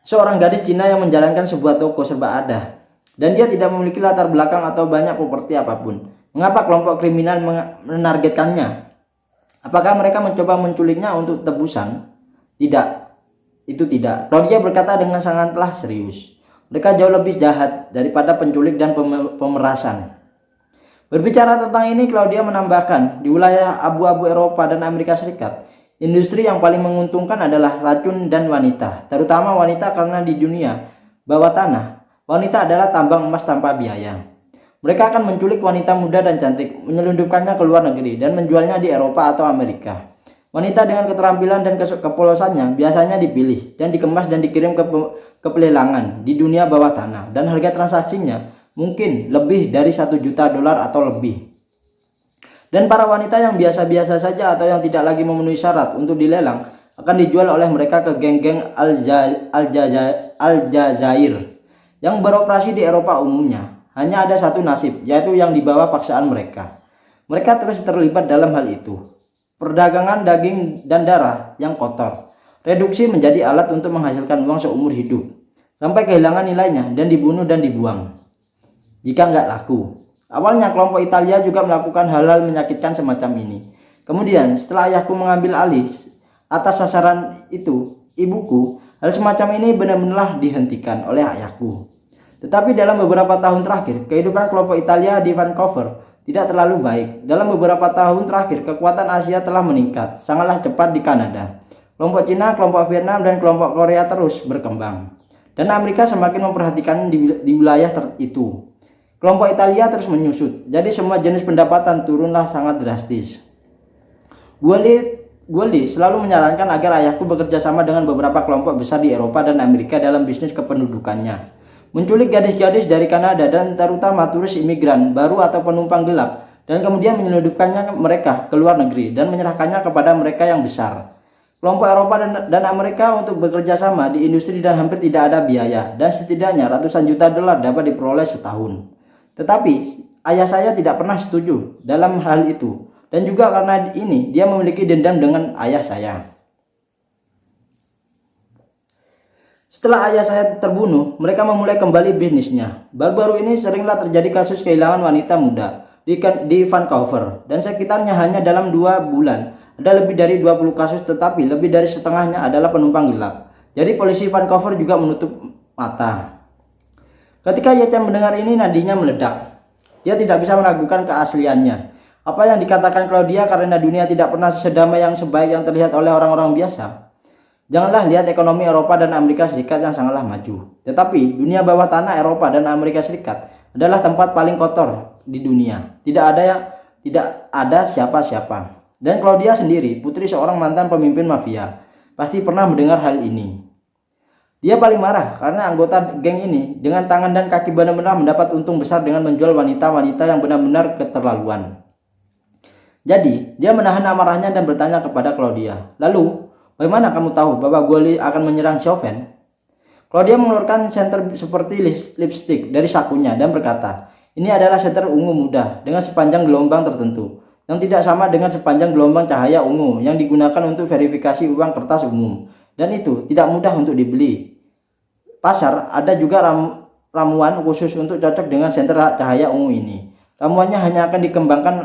seorang gadis Cina yang menjalankan sebuah toko serba ada, dan dia tidak memiliki latar belakang atau banyak properti apapun. Mengapa kelompok kriminal menargetkannya? Apakah mereka mencoba menculiknya untuk tebusan?" "Tidak, itu tidak," Claudia berkata dengan sangatlah serius. "Mereka jauh lebih jahat daripada penculik dan pemerasan." Berbicara tentang ini, Claudia menambahkan, di wilayah abu-abu Eropa dan Amerika Serikat, industri yang paling menguntungkan adalah racun dan wanita, terutama wanita, karena di dunia bawah tanah, wanita adalah tambang emas tanpa biaya. Mereka akan menculik wanita muda dan cantik, menyelundupkannya ke luar negeri, dan menjualnya di Eropa atau Amerika. Wanita dengan keterampilan dan kepolosannya biasanya dipilih dan dikemas dan dikirim ke pelelangan di dunia bawah tanah, dan harga transaksinya mungkin lebih dari $1 juta atau lebih. Dan para wanita yang biasa-biasa saja atau yang tidak lagi memenuhi syarat untuk dilelang akan dijual oleh mereka ke geng-geng Aljazair yang beroperasi di Eropa umumnya. Hanya ada satu nasib, yaitu yang dibawa paksaan mereka. Mereka terus terlibat dalam hal itu. Perdagangan daging dan darah yang kotor, reduksi menjadi alat untuk menghasilkan uang seumur hidup, sampai kehilangan nilainya dan dibunuh dan dibuang jika nggak laku. Awalnya kelompok Italia juga melakukan hal-hal menyakitkan semacam ini. Kemudian setelah ayahku mengambil alih atas sasaran itu, ibuku, hal semacam ini benar-benar dihentikan oleh ayahku. Tetapi dalam beberapa tahun terakhir, kehidupan kelompok Italia di Vancouver tidak terlalu baik. Dalam beberapa tahun terakhir, kekuatan Asia telah meningkat sangatlah cepat di Kanada. Kelompok Cina, kelompok Vietnam, dan kelompok Korea terus berkembang. Dan Amerika semakin memperhatikan di wilayah itu. Kelompok Italia terus menyusut. Jadi semua jenis pendapatan turunlah sangat drastis. Goli selalu menyarankan agar ayahku bekerja sama dengan beberapa kelompok besar di Eropa dan Amerika dalam bisnis kependudukannya. Menculik gadis-gadis dari Kanada dan terutama turis imigran baru atau penumpang gelap, dan kemudian menyelundupkannya mereka ke luar negeri dan menyerahkannya kepada mereka yang besar. Kelompok Eropa dan Amerika untuk bekerja sama di industri dan hampir tidak ada biaya, dan setidaknya ratusan juta dolar dapat diperoleh setahun. Tetapi ayah saya tidak pernah setuju dalam hal itu, dan juga karena ini dia memiliki dendam dengan ayah saya. Setelah ayah saya terbunuh, mereka memulai kembali bisnisnya. Baru-baru ini seringlah terjadi kasus kehilangan wanita muda di Vancouver, dan sekitarnya hanya dalam 2 bulan ada lebih dari 20 kasus, tetapi lebih dari setengahnya adalah penumpang gelap. Jadi polisi Vancouver juga menutup mata. Ketika Ye Chen mendengar ini, nadinya meledak. Dia tidak bisa meragukan keasliannya. Apa yang dikatakan Claudia, karena dunia tidak pernah sesedamai yang sebaik yang terlihat oleh orang-orang biasa. Janganlah lihat ekonomi Eropa dan Amerika Serikat yang sangatlah maju. Tetapi dunia bawah tanah Eropa dan Amerika Serikat adalah tempat paling kotor di dunia. Tidak ada siapa-siapa. Dan Claudia sendiri, putri seorang mantan pemimpin mafia, pasti pernah mendengar hal ini. Dia paling marah karena anggota geng ini dengan tangan dan kaki benar-benar mendapat untung besar dengan menjual wanita-wanita yang benar-benar keterlaluan. Jadi dia menahan amarahnya dan bertanya kepada Claudia, "Lalu, bagaimana kamu tahu bahwa Goli akan menyerang Chauvin?" Claudia mengeluarkan senter seperti lipstik dari sakunya dan berkata, "Ini adalah senter ungu muda dengan sepanjang gelombang tertentu, yang tidak sama dengan sepanjang gelombang cahaya ungu yang digunakan untuk verifikasi uang kertas umum, dan itu tidak mudah untuk dibeli. Pasar ada juga ramuan khusus untuk cocok dengan senter cahaya ungu ini. Ramuannya hanya akan dikembangkan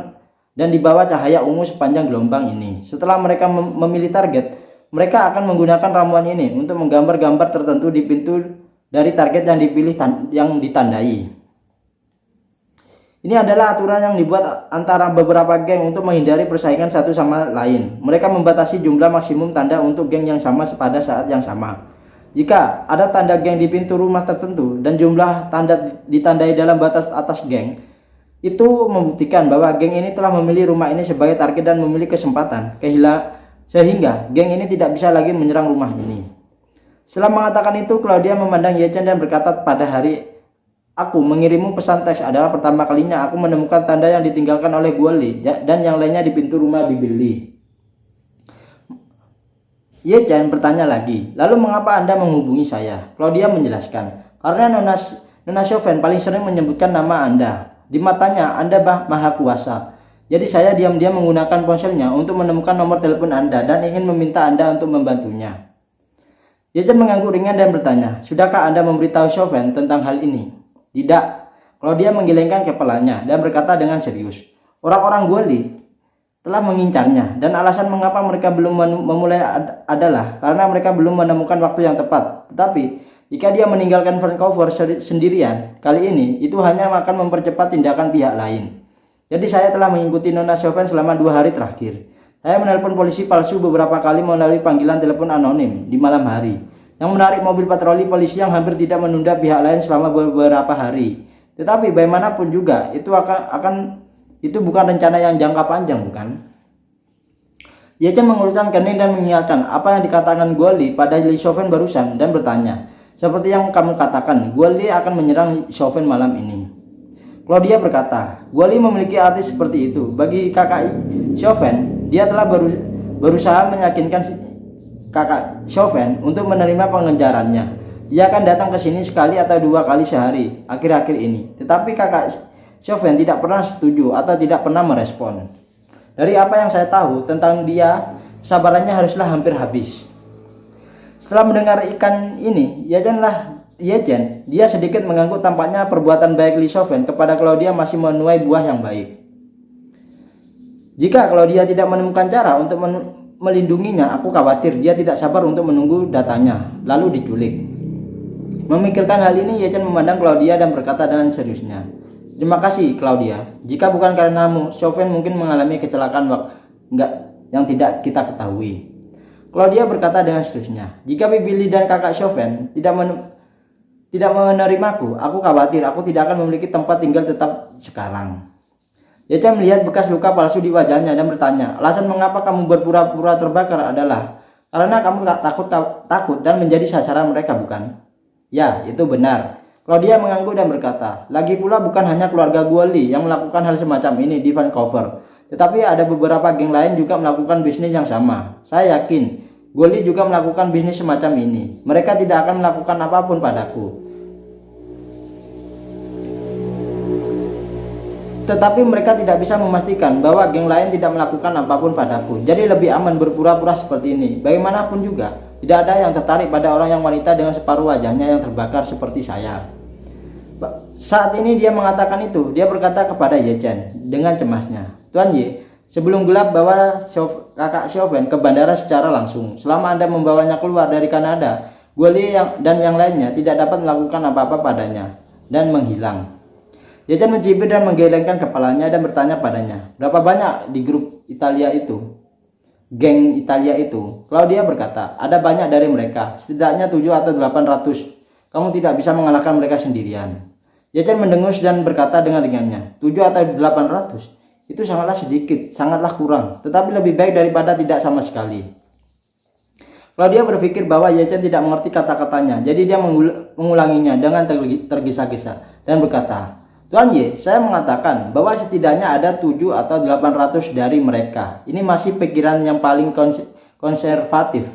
dan di bawah cahaya ungu sepanjang gelombang ini. Setelah mereka memilih target, Mereka akan menggunakan ramuan ini untuk menggambar gambar tertentu di pintu dari target yang dipilih yang ditandai. Ini adalah aturan yang dibuat antara beberapa geng untuk menghindari persaingan satu sama lain. Mereka membatasi jumlah maksimum tanda untuk geng yang sama pada saat yang sama. Jika ada tanda geng di pintu rumah tertentu dan jumlah tanda ditandai dalam batas atas geng, itu membuktikan bahwa geng ini telah memilih rumah ini sebagai target dan memilih kesempatan sehingga geng ini tidak bisa lagi menyerang rumah ini. Setelah mengatakan itu, Claudia memandang Ye Chen dan berkata, pada hari aku mengirimmu pesan teks adalah pertama kalinya aku menemukan tanda yang ditinggalkan oleh Guoli dan yang lainnya di pintu rumah Bibi Li. Ye Chen bertanya lagi, lalu mengapa Anda menghubungi saya? Claudia menjelaskan, karena Nona Chauvin paling sering menyebutkan nama Anda. Di matanya Anda maha kuasa. Jadi saya diam-diam menggunakan ponselnya untuk menemukan nomor telepon Anda dan ingin meminta Anda untuk membantunya. Ye Chen mengangguk ringan dan bertanya, sudahkah Anda memberitahu Chauvin tentang hal ini? Tidak. Claudia menggelengkan kepalanya dan berkata dengan serius, orang-orang Guoli telah mengincarnya dan alasan mengapa mereka belum memulai adalah karena mereka belum menemukan waktu yang tepat. Tetapi jika dia meninggalkan Vancouver sendirian kali ini, itu hanya akan mempercepat tindakan pihak lain. Jadi saya telah mengikuti Nona Chauvin selama 2 hari terakhir. Saya menelpon polisi palsu beberapa kali melalui panggilan telepon anonim di malam hari, yang menarik mobil patroli polisi yang hampir tidak menunda pihak lain selama beberapa hari. Tetapi bagaimanapun juga itu itu bukan rencana yang jangka panjang, bukan? Ye Chen mengurutkan kening dan mengingatkan apa yang dikatakan Guoli pada Li Chauvin barusan dan bertanya, seperti yang kamu katakan, Guoli akan menyerang Chauvin malam ini. Claudia berkata, Guoli memiliki arti seperti itu. Bagi kakak Chauvin, dia telah berusaha meyakinkan kakak Chauvin untuk menerima pengejarannya. Dia akan datang ke sini sekali atau 2 kali sehari akhir-akhir ini. Tetapi kakak Chauvin tidak pernah setuju atau tidak pernah merespon. Dari apa yang saya tahu tentang dia, kesabarannya haruslah hampir habis. Setelah mendengar ikan ini, Ye Chen, dia sedikit mengangguk, tampaknya perbuatan baik Li Chauvin kepada Claudia masih menuai buah yang baik. Jika Claudia tidak menemukan cara untuk melindunginya, aku khawatir dia tidak sabar untuk menunggu datanya, lalu diculik. Memikirkan hal ini, Ye Chen memandang Claudia dan berkata dengan seriusnya, terima kasih Claudia, jika bukan karenamu, Chauvin mungkin mengalami kecelakaan yang tidak kita ketahui. Claudia berkata dengan seriusnya, jika Bibi Li dan kakak Chauvin tidak menerimaku, aku khawatir aku tidak akan memiliki tempat tinggal tetap sekarang. Ye Chen melihat bekas luka palsu di wajahnya dan bertanya, alasan mengapa kamu berpura-pura terbakar adalah karena kamu tak takut dan menjadi sasaran mereka, bukan? Ya, itu benar. Claudia mengangguk dan berkata, lagi pula bukan hanya keluarga Guoli yang melakukan hal semacam ini di Vancouver, tetapi ada beberapa geng lain juga melakukan bisnis yang sama. Saya yakin Guoli juga melakukan bisnis semacam ini. Mereka tidak akan melakukan apapun padaku, tetapi mereka tidak bisa memastikan bahwa geng lain tidak melakukan apapun padaku. Jadi lebih aman berpura-pura seperti ini. Bagaimanapun juga, tidak ada yang tertarik pada orang yang wanita dengan separuh wajahnya yang terbakar seperti saya. Saat ini dia mengatakan itu, dia berkata kepada Ye Chen dengan cemasnya, Tuan Ye, sebelum gelap bawa kakak Chauvin ke bandara secara langsung. Selama Anda membawanya keluar dari Kanada, Guoli dan yang lainnya tidak dapat melakukan apa-apa padanya dan menghilang. Ye Chen mencibir dan menggelengkan kepalanya dan bertanya padanya, berapa banyak di grup Italia itu? Geng Italia itu? Claudia berkata, ada banyak dari mereka, setidaknya 7 atau 800. Kamu tidak bisa mengalahkan mereka sendirian. Ye Chen mendengus dan berkata dengan ringannya, 7 atau 800? Itu sangatlah sedikit, sangatlah kurang, tetapi lebih baik daripada tidak sama sekali. Claudia berpikir bahwa Ye Chen tidak mengerti kata-katanya, jadi dia mengulanginya dengan tergesa-gesa dan berkata, Tuan Ye, saya mengatakan bahwa setidaknya ada 7 atau 800 dari mereka. Ini masih pikiran yang paling konservatif.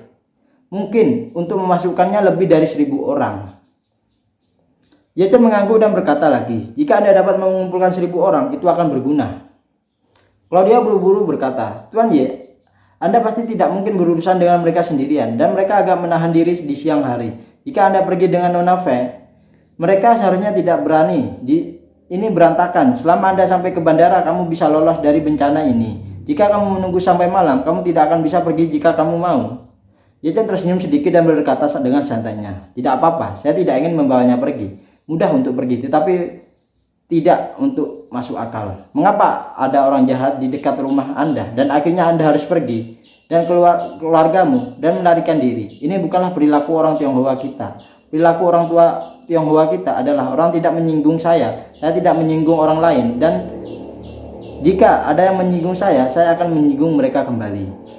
Mungkin untuk memasukkannya lebih dari 1000 orang. Ye Chen mengangguk dan berkata lagi, jika Anda dapat mengumpulkan 1000 orang, itu akan berguna. Claudia buru-buru berkata, Tuan Ye, Anda pasti tidak mungkin berurusan dengan mereka sendirian, dan mereka agak menahan diri di siang hari. Jika Anda pergi dengan Nona Fei, mereka seharusnya tidak berani. Ini berantakan. Selama Anda sampai ke bandara, kamu bisa lolos dari bencana ini. Jika kamu menunggu sampai malam, kamu tidak akan bisa pergi jika kamu mau. Ye Chen tersenyum sedikit dan berkata dengan santainya, "Tidak apa-apa, saya tidak ingin membawanya pergi. Mudah untuk pergi, tetapi tidak untuk masuk akal. Mengapa ada orang jahat di dekat rumah Anda dan akhirnya Anda harus pergi dan keluargamu dan melarikan diri? Ini bukanlah perilaku orang Tionghoa kita. Perilaku orang tua Tionghoa kita adalah orang tidak menyinggung saya tidak menyinggung orang lain, dan jika ada yang menyinggung saya akan menyinggung mereka kembali."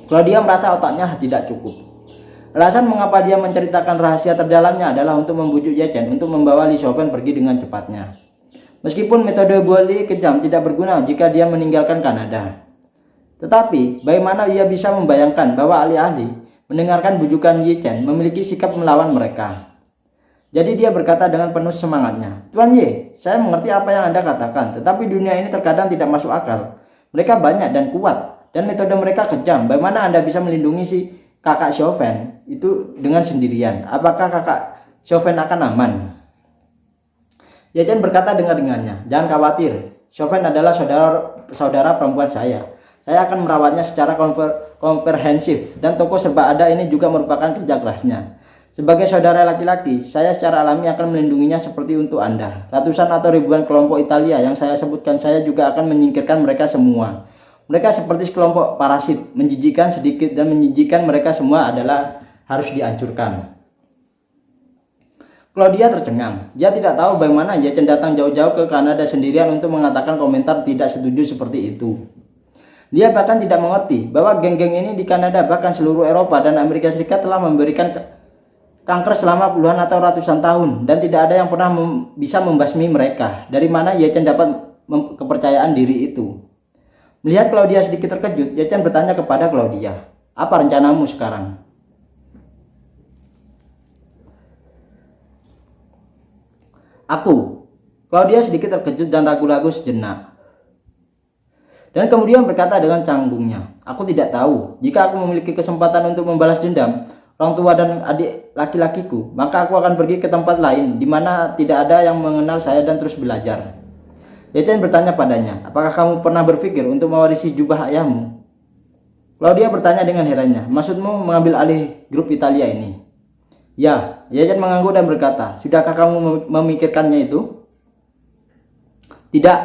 Claudia merasa otaknya tidak cukup. Alasan mengapa dia menceritakan rahasia terdalamnya adalah untuk membujuk Ye Chen untuk membawa Li Shoufen pergi dengan cepatnya. Meskipun metode Guoli kejam tidak berguna jika dia meninggalkan Kanada. Tetapi, bagaimana ia bisa membayangkan bahwa ahli-ahli mendengarkan bujukan Ye Chen memiliki sikap melawan mereka? Jadi dia berkata dengan penuh semangatnya, "Tuan Ye, saya mengerti apa yang Anda katakan, tetapi dunia ini terkadang tidak masuk akal. Mereka banyak dan kuat, dan metode mereka kejam. Bagaimana Anda bisa melindungi si kakak Shoufen itu dengan sendirian? Apakah kakak Shoufen akan aman?" Ye Chen berkata dengannya, "Jangan khawatir, Shoufen adalah saudara perempuan saya. Saya akan merawatnya secara komprehensif, dan toko serba ada ini juga merupakan kerja kerasnya. Sebagai saudara laki-laki, saya secara alami akan melindunginya seperti untuk Anda. Ratusan atau ribuan kelompok Italia yang saya sebutkan, saya juga akan menyingkirkan mereka semua. Mereka seperti sekelompok parasit, menjijikkan sedikit dan menjijikkan, mereka semua adalah harus dihancurkan." Claudia tercengang. Dia tidak tahu bagaimana Ye Chen datang jauh-jauh ke Kanada sendirian untuk mengatakan komentar tidak setuju seperti itu. Dia bahkan tidak mengerti bahwa geng-geng ini di Kanada, bahkan seluruh Eropa dan Amerika Serikat telah memberikan kanker selama puluhan atau ratusan tahun, dan tidak ada yang pernah bisa membasmi mereka. Dari mana Ye Chen dapat kepercayaan diri itu? Melihat Claudia sedikit terkejut, Ye Chen bertanya kepada Claudia, "Apa rencanamu sekarang?" Claudia sedikit terkejut dan ragu-ragu sejenak. Dan kemudian berkata dengan canggungnya, "Aku tidak tahu. Jika aku memiliki kesempatan untuk membalas dendam orang tua dan adik laki-lakiku, maka aku akan pergi ke tempat lain di mana tidak ada yang mengenal saya dan terus belajar." Ye Chen bertanya padanya, "Apakah kamu pernah berpikir untuk mewarisi jubah ayahmu?" Claudia bertanya dengan herannya, "Maksudmu mengambil alih grup Italia ini?" "Ya," Ye Chen mengangguk dan berkata, "Sudahkah kamu memikirkannya itu?" "Tidak,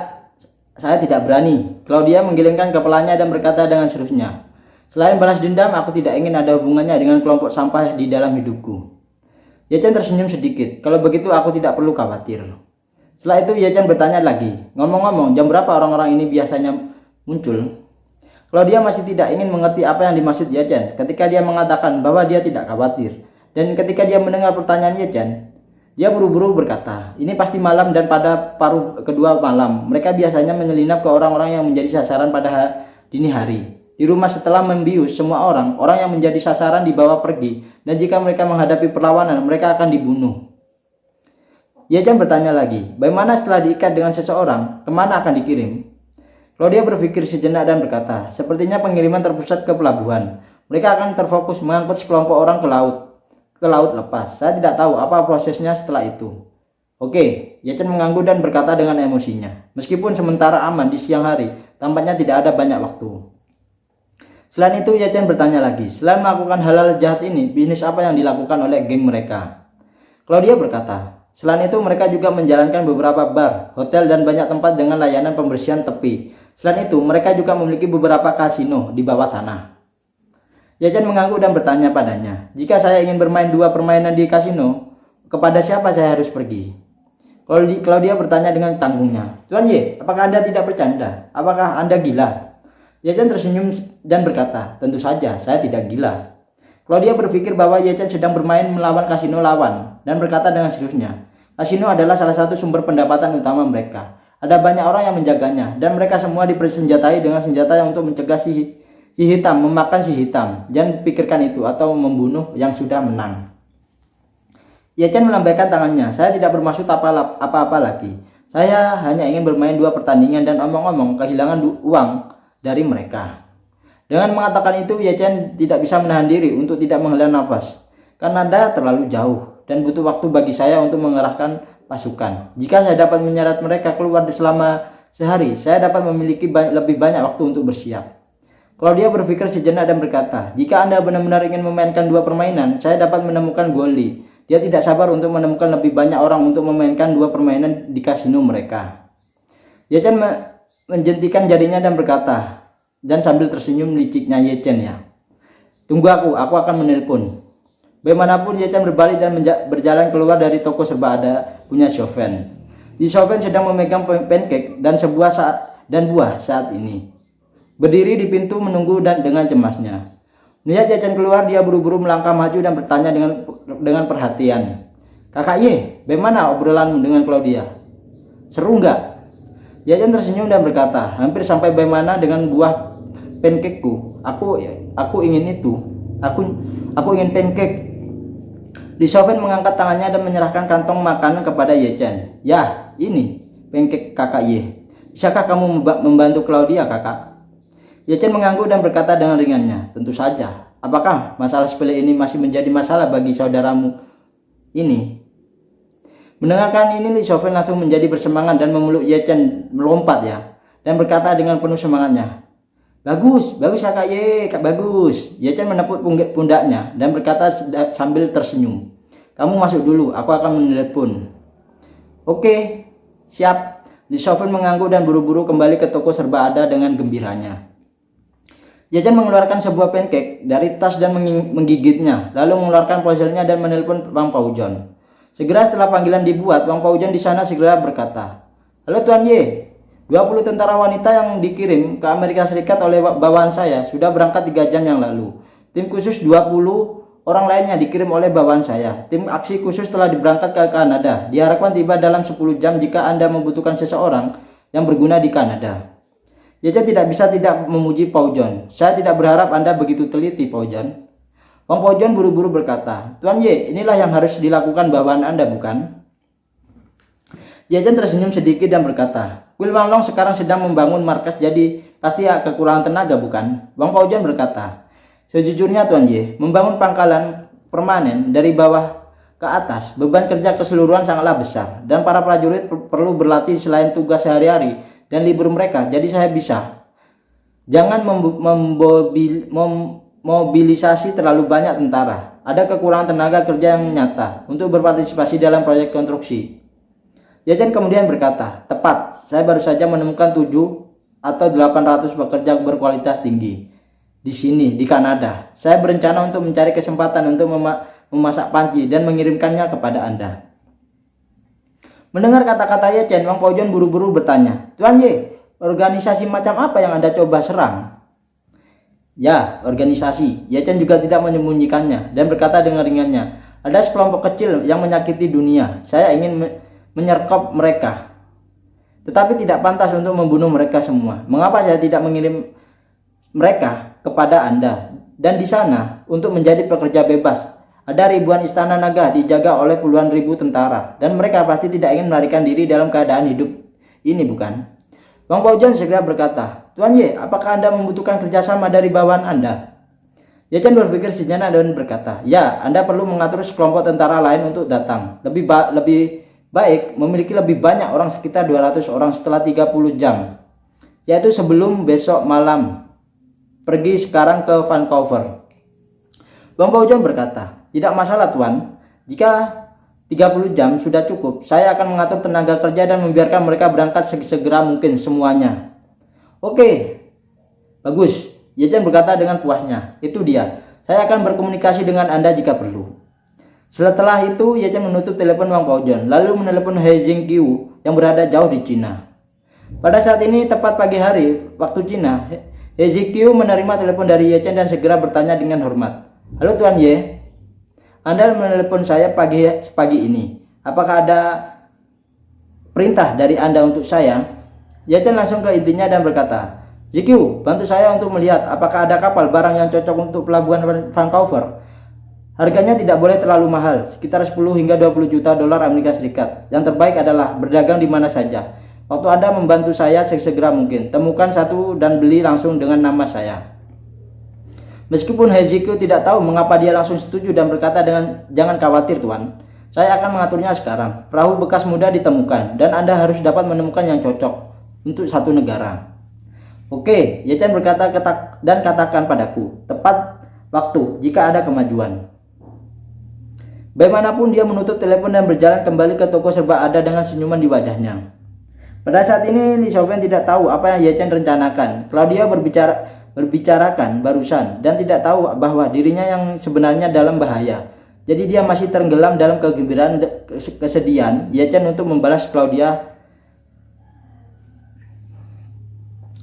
saya tidak berani." Claudia menggelengkan kepalanya dan berkata dengan seriusnya, "Selain balas dendam, aku tidak ingin ada hubungannya dengan kelompok sampah di dalam hidupku." Ye Chen tersenyum sedikit. "Kalau begitu aku tidak perlu khawatir." Setelah itu Ye Chen bertanya lagi, "Ngomong-ngomong, jam berapa orang-orang ini biasanya muncul?" Claudia masih tidak ingin mengerti apa yang dimaksud Ye Chen ketika dia mengatakan bahwa dia tidak khawatir. Dan ketika dia mendengar pertanyaan Ye Chen, dia buru-buru berkata, "Ini pasti malam, dan pada paruh kedua malam, mereka biasanya menyelinap ke orang-orang yang menjadi sasaran pada dini hari. Di rumah setelah membius semua orang yang menjadi sasaran dibawa pergi, dan jika mereka menghadapi perlawanan, mereka akan dibunuh." Ye Chen bertanya lagi, "Bagaimana setelah diikat dengan seseorang, kemana akan dikirim?" Claudia berpikir sejenak dan berkata, "Sepertinya pengiriman terpusat ke pelabuhan. Mereka akan terfokus mengangkut sekelompok orang ke laut lepas. Saya tidak tahu apa prosesnya setelah itu." "Oke," Ye Chen mengangguk dan berkata dengan emosinya, "Meskipun sementara aman di siang hari, tampaknya tidak ada banyak waktu." Selain itu, Ye Chen bertanya lagi, "Selain melakukan hal-hal jahat ini, bisnis apa yang dilakukan oleh geng mereka?" Claudia berkata, "Selain itu, mereka juga menjalankan beberapa bar, hotel, dan banyak tempat dengan layanan pembersihan tepi. Selain itu, mereka juga memiliki beberapa kasino di bawah tanah." Ye Chen mengangguk dan bertanya padanya, "Jika saya ingin bermain dua permainan di kasino, kepada siapa saya harus pergi?" Claudia bertanya dengan tanggungnya, "Tuan Ye, apakah Anda tidak bercanda? Apakah Anda gila?" Ye Chen tersenyum dan berkata, "Tentu saja, saya tidak gila." Claudia berpikir bahwa Ye Chen sedang bermain melawan kasino lawan, dan berkata dengan seriusnya, "Kasino adalah salah satu sumber pendapatan utama mereka. Ada banyak orang yang menjaganya, dan mereka semua dipersenjatai dengan senjata yang untuk mencegah si hitam memakan si hitam. Jangan pikirkan itu, atau membunuh yang sudah menang." Ye Chen melambaikan tangannya, "Saya tidak bermaksud apa-apa lagi. Saya hanya ingin bermain dua pertandingan dan omong-omong kehilangan uang dari mereka." Dengan mengatakan itu, Ye Chen tidak bisa menahan diri untuk tidak menghela nafas. "Kanada terlalu jauh, dan butuh waktu bagi saya untuk mengerahkan pasukan. Jika saya dapat menyeret mereka keluar selama sehari, saya dapat memiliki lebih banyak waktu untuk bersiap." Claudia berpikir sejenak dan berkata, jika Anda benar-benar ingin memainkan dua permainan, saya dapat menemukan Goldie. Dia tidak sabar untuk menemukan lebih banyak orang untuk memainkan dua permainan di kasino mereka. Ye Chen menjentikan jarinya dan berkata, dan sambil tersenyum liciknya Ye Chen ya. Tunggu aku akan menelpon. Bagaimanapun Ye Chen berbalik dan berjalan keluar dari toko serba ada punya Chauvin. Di Chauvin sedang memegang pancake dan buah saat ini. Berdiri di pintu menunggu dan dengan cemasnya. Melihat Ye Chen keluar, dia buru-buru melangkah maju dan bertanya dengan perhatian. Kakak Ye, bagaimana obrolanmu dengan Claudia? Seru enggak? Ye Chen tersenyum dan berkata, hampir sampai bagaimana dengan buah pancakeku. Aku ingin itu. Aku ingin pancake. Li Chauvin mengangkat tangannya dan menyerahkan kantong makanan kepada Ye Chen. Ya, ini pancake kakak Ye. Bisakah kamu membantu Claudia, kakak? Ye Chen mengangguk dan berkata dengan ringannya, tentu saja. Apakah masalah sepele ini masih menjadi masalah bagi saudaramu ini? Mendengarkan ini, Li Chauvin langsung menjadi bersemangat dan memeluk Ye Chen melompat ya, dan berkata dengan penuh semangatnya, bagus kakak Ye, bagus. Ye Chen menepuk pundaknya dan berkata sambil tersenyum, kamu masuk dulu, aku akan menelepon. Oke, siap. Li Chauvin mengangguk dan buru-buru kembali ke toko serba ada dengan gembiranya. Ye Chen mengeluarkan sebuah pancake dari tas dan menggigitnya, lalu mengeluarkan ponselnya dan menelpon Wang Paozhong. Segera setelah panggilan dibuat, Wang Paozhong di sana segera berkata, halo Tuan Ye, 20 tentara wanita yang dikirim ke Amerika Serikat oleh bawahan saya sudah berangkat 3 jam yang lalu. Tim khusus 20 orang lainnya dikirim oleh bawahan saya. Tim aksi khusus telah diberangkat ke Kanada. Diharapkan tiba dalam 10 jam jika Anda membutuhkan seseorang yang berguna di Kanada. Ye Chen tidak bisa tidak memuji Paozhong. Saya tidak berharap Anda begitu teliti, Paozhong. Wang Paozhong buru-buru berkata, Tuan Ye, inilah yang harus dilakukan bawahan Anda, bukan? Ye Chen tersenyum sedikit dan berkata, Wil Wanglong sekarang sedang membangun markas, jadi pasti kekurangan tenaga, bukan? Wang Paozhong berkata, sejujurnya Tuan Ye, membangun pangkalan permanen dari bawah ke atas, beban kerja keseluruhan sangatlah besar, dan para prajurit perlu berlatih selain tugas sehari-hari dan libur mereka, jadi saya bisa. Jangan memobilisasi terlalu banyak tentara. Ada kekurangan tenaga kerja yang nyata untuk berpartisipasi dalam proyek konstruksi. Ye Chen kemudian berkata, tepat, saya baru saja menemukan 7 atau 800 pekerja berkualitas tinggi di sini, di Kanada. Saya berencana untuk mencari kesempatan untuk memasak panci dan mengirimkannya kepada Anda. Mendengar kata-kata Ye Chen, Wang Paozhong buru-buru bertanya, Tuan Ye, organisasi macam apa yang Anda coba serang? Ya, organisasi. Ye Chen juga tidak menyembunyikannya dan berkata dengan ringannya, ada sekelompok kecil yang menyakiti dunia. Saya ingin menyerkap mereka. Tetapi tidak pantas untuk membunuh mereka semua. Mengapa saya tidak mengirim mereka kepada Anda dan di sana untuk menjadi pekerja bebas? Ada ribuan istana naga dijaga oleh puluhan ribu tentara, dan mereka pasti tidak ingin melarikan diri dalam keadaan hidup ini, bukan? Wang Paozhong segera berkata, Tuan Ye, apakah Anda membutuhkan kerjasama dari bawahan Anda? Ye Chen berpikir sejenak dan berkata, ya, Anda perlu mengatur sekelompok tentara lain untuk datang. Lebih baik memiliki lebih banyak orang, sekitar 200 orang setelah 30 jam, yaitu sebelum besok malam. Pergi sekarang ke Vancouver. Wang Paozhong berkata, tidak masalah Tuan, jika 30 jam sudah cukup, saya akan mengatur tenaga kerja dan membiarkan mereka berangkat segera mungkin semuanya. Oke, bagus. Ye Chen berkata dengan puasnya, itu dia, saya akan berkomunikasi dengan Anda jika perlu. Setelah itu, Ye Chen menutup telepon Wang Paozhong, lalu menelepon He Jingqiu yang berada jauh di Cina. Pada saat ini, tepat pagi hari, waktu Cina, He Jingqiu menerima telepon dari Ye Chen dan segera bertanya dengan hormat, halo Tuan Ye, Anda menelepon saya pagi ini. Apakah ada perintah dari Anda untuk saya? Ye Chen langsung ke intinya dan berkata, Jingqiu, bantu saya untuk melihat apakah ada kapal barang yang cocok untuk pelabuhan Vancouver. Harganya tidak boleh terlalu mahal, sekitar 10 hingga 20 juta dolar Amerika Serikat. Yang terbaik adalah berdagang di mana saja. Waktu Anda membantu saya sesegera mungkin, temukan satu dan beli langsung dengan nama saya. Meskipun He Jingqiu tidak tahu mengapa dia langsung setuju dan berkata dengan, jangan khawatir Tuan, saya akan mengaturnya sekarang. Perahu bekas mudah ditemukan dan Anda harus dapat menemukan yang cocok untuk satu negara. Oke, Ye Chen berkata dan katakan padaku, tepat waktu jika ada kemajuan. Bagaimanapun dia menutup telepon dan berjalan kembali ke toko serba ada dengan senyuman di wajahnya. Pada saat ini Li Xiaofeng tidak tahu apa yang Ye Chen rencanakan. Claudia berbicarakan barusan dan tidak tahu bahwa dirinya yang sebenarnya dalam bahaya. Jadi dia masih tenggelam dalam kegembiraan kesedihan Ye Chen untuk membalas Claudia.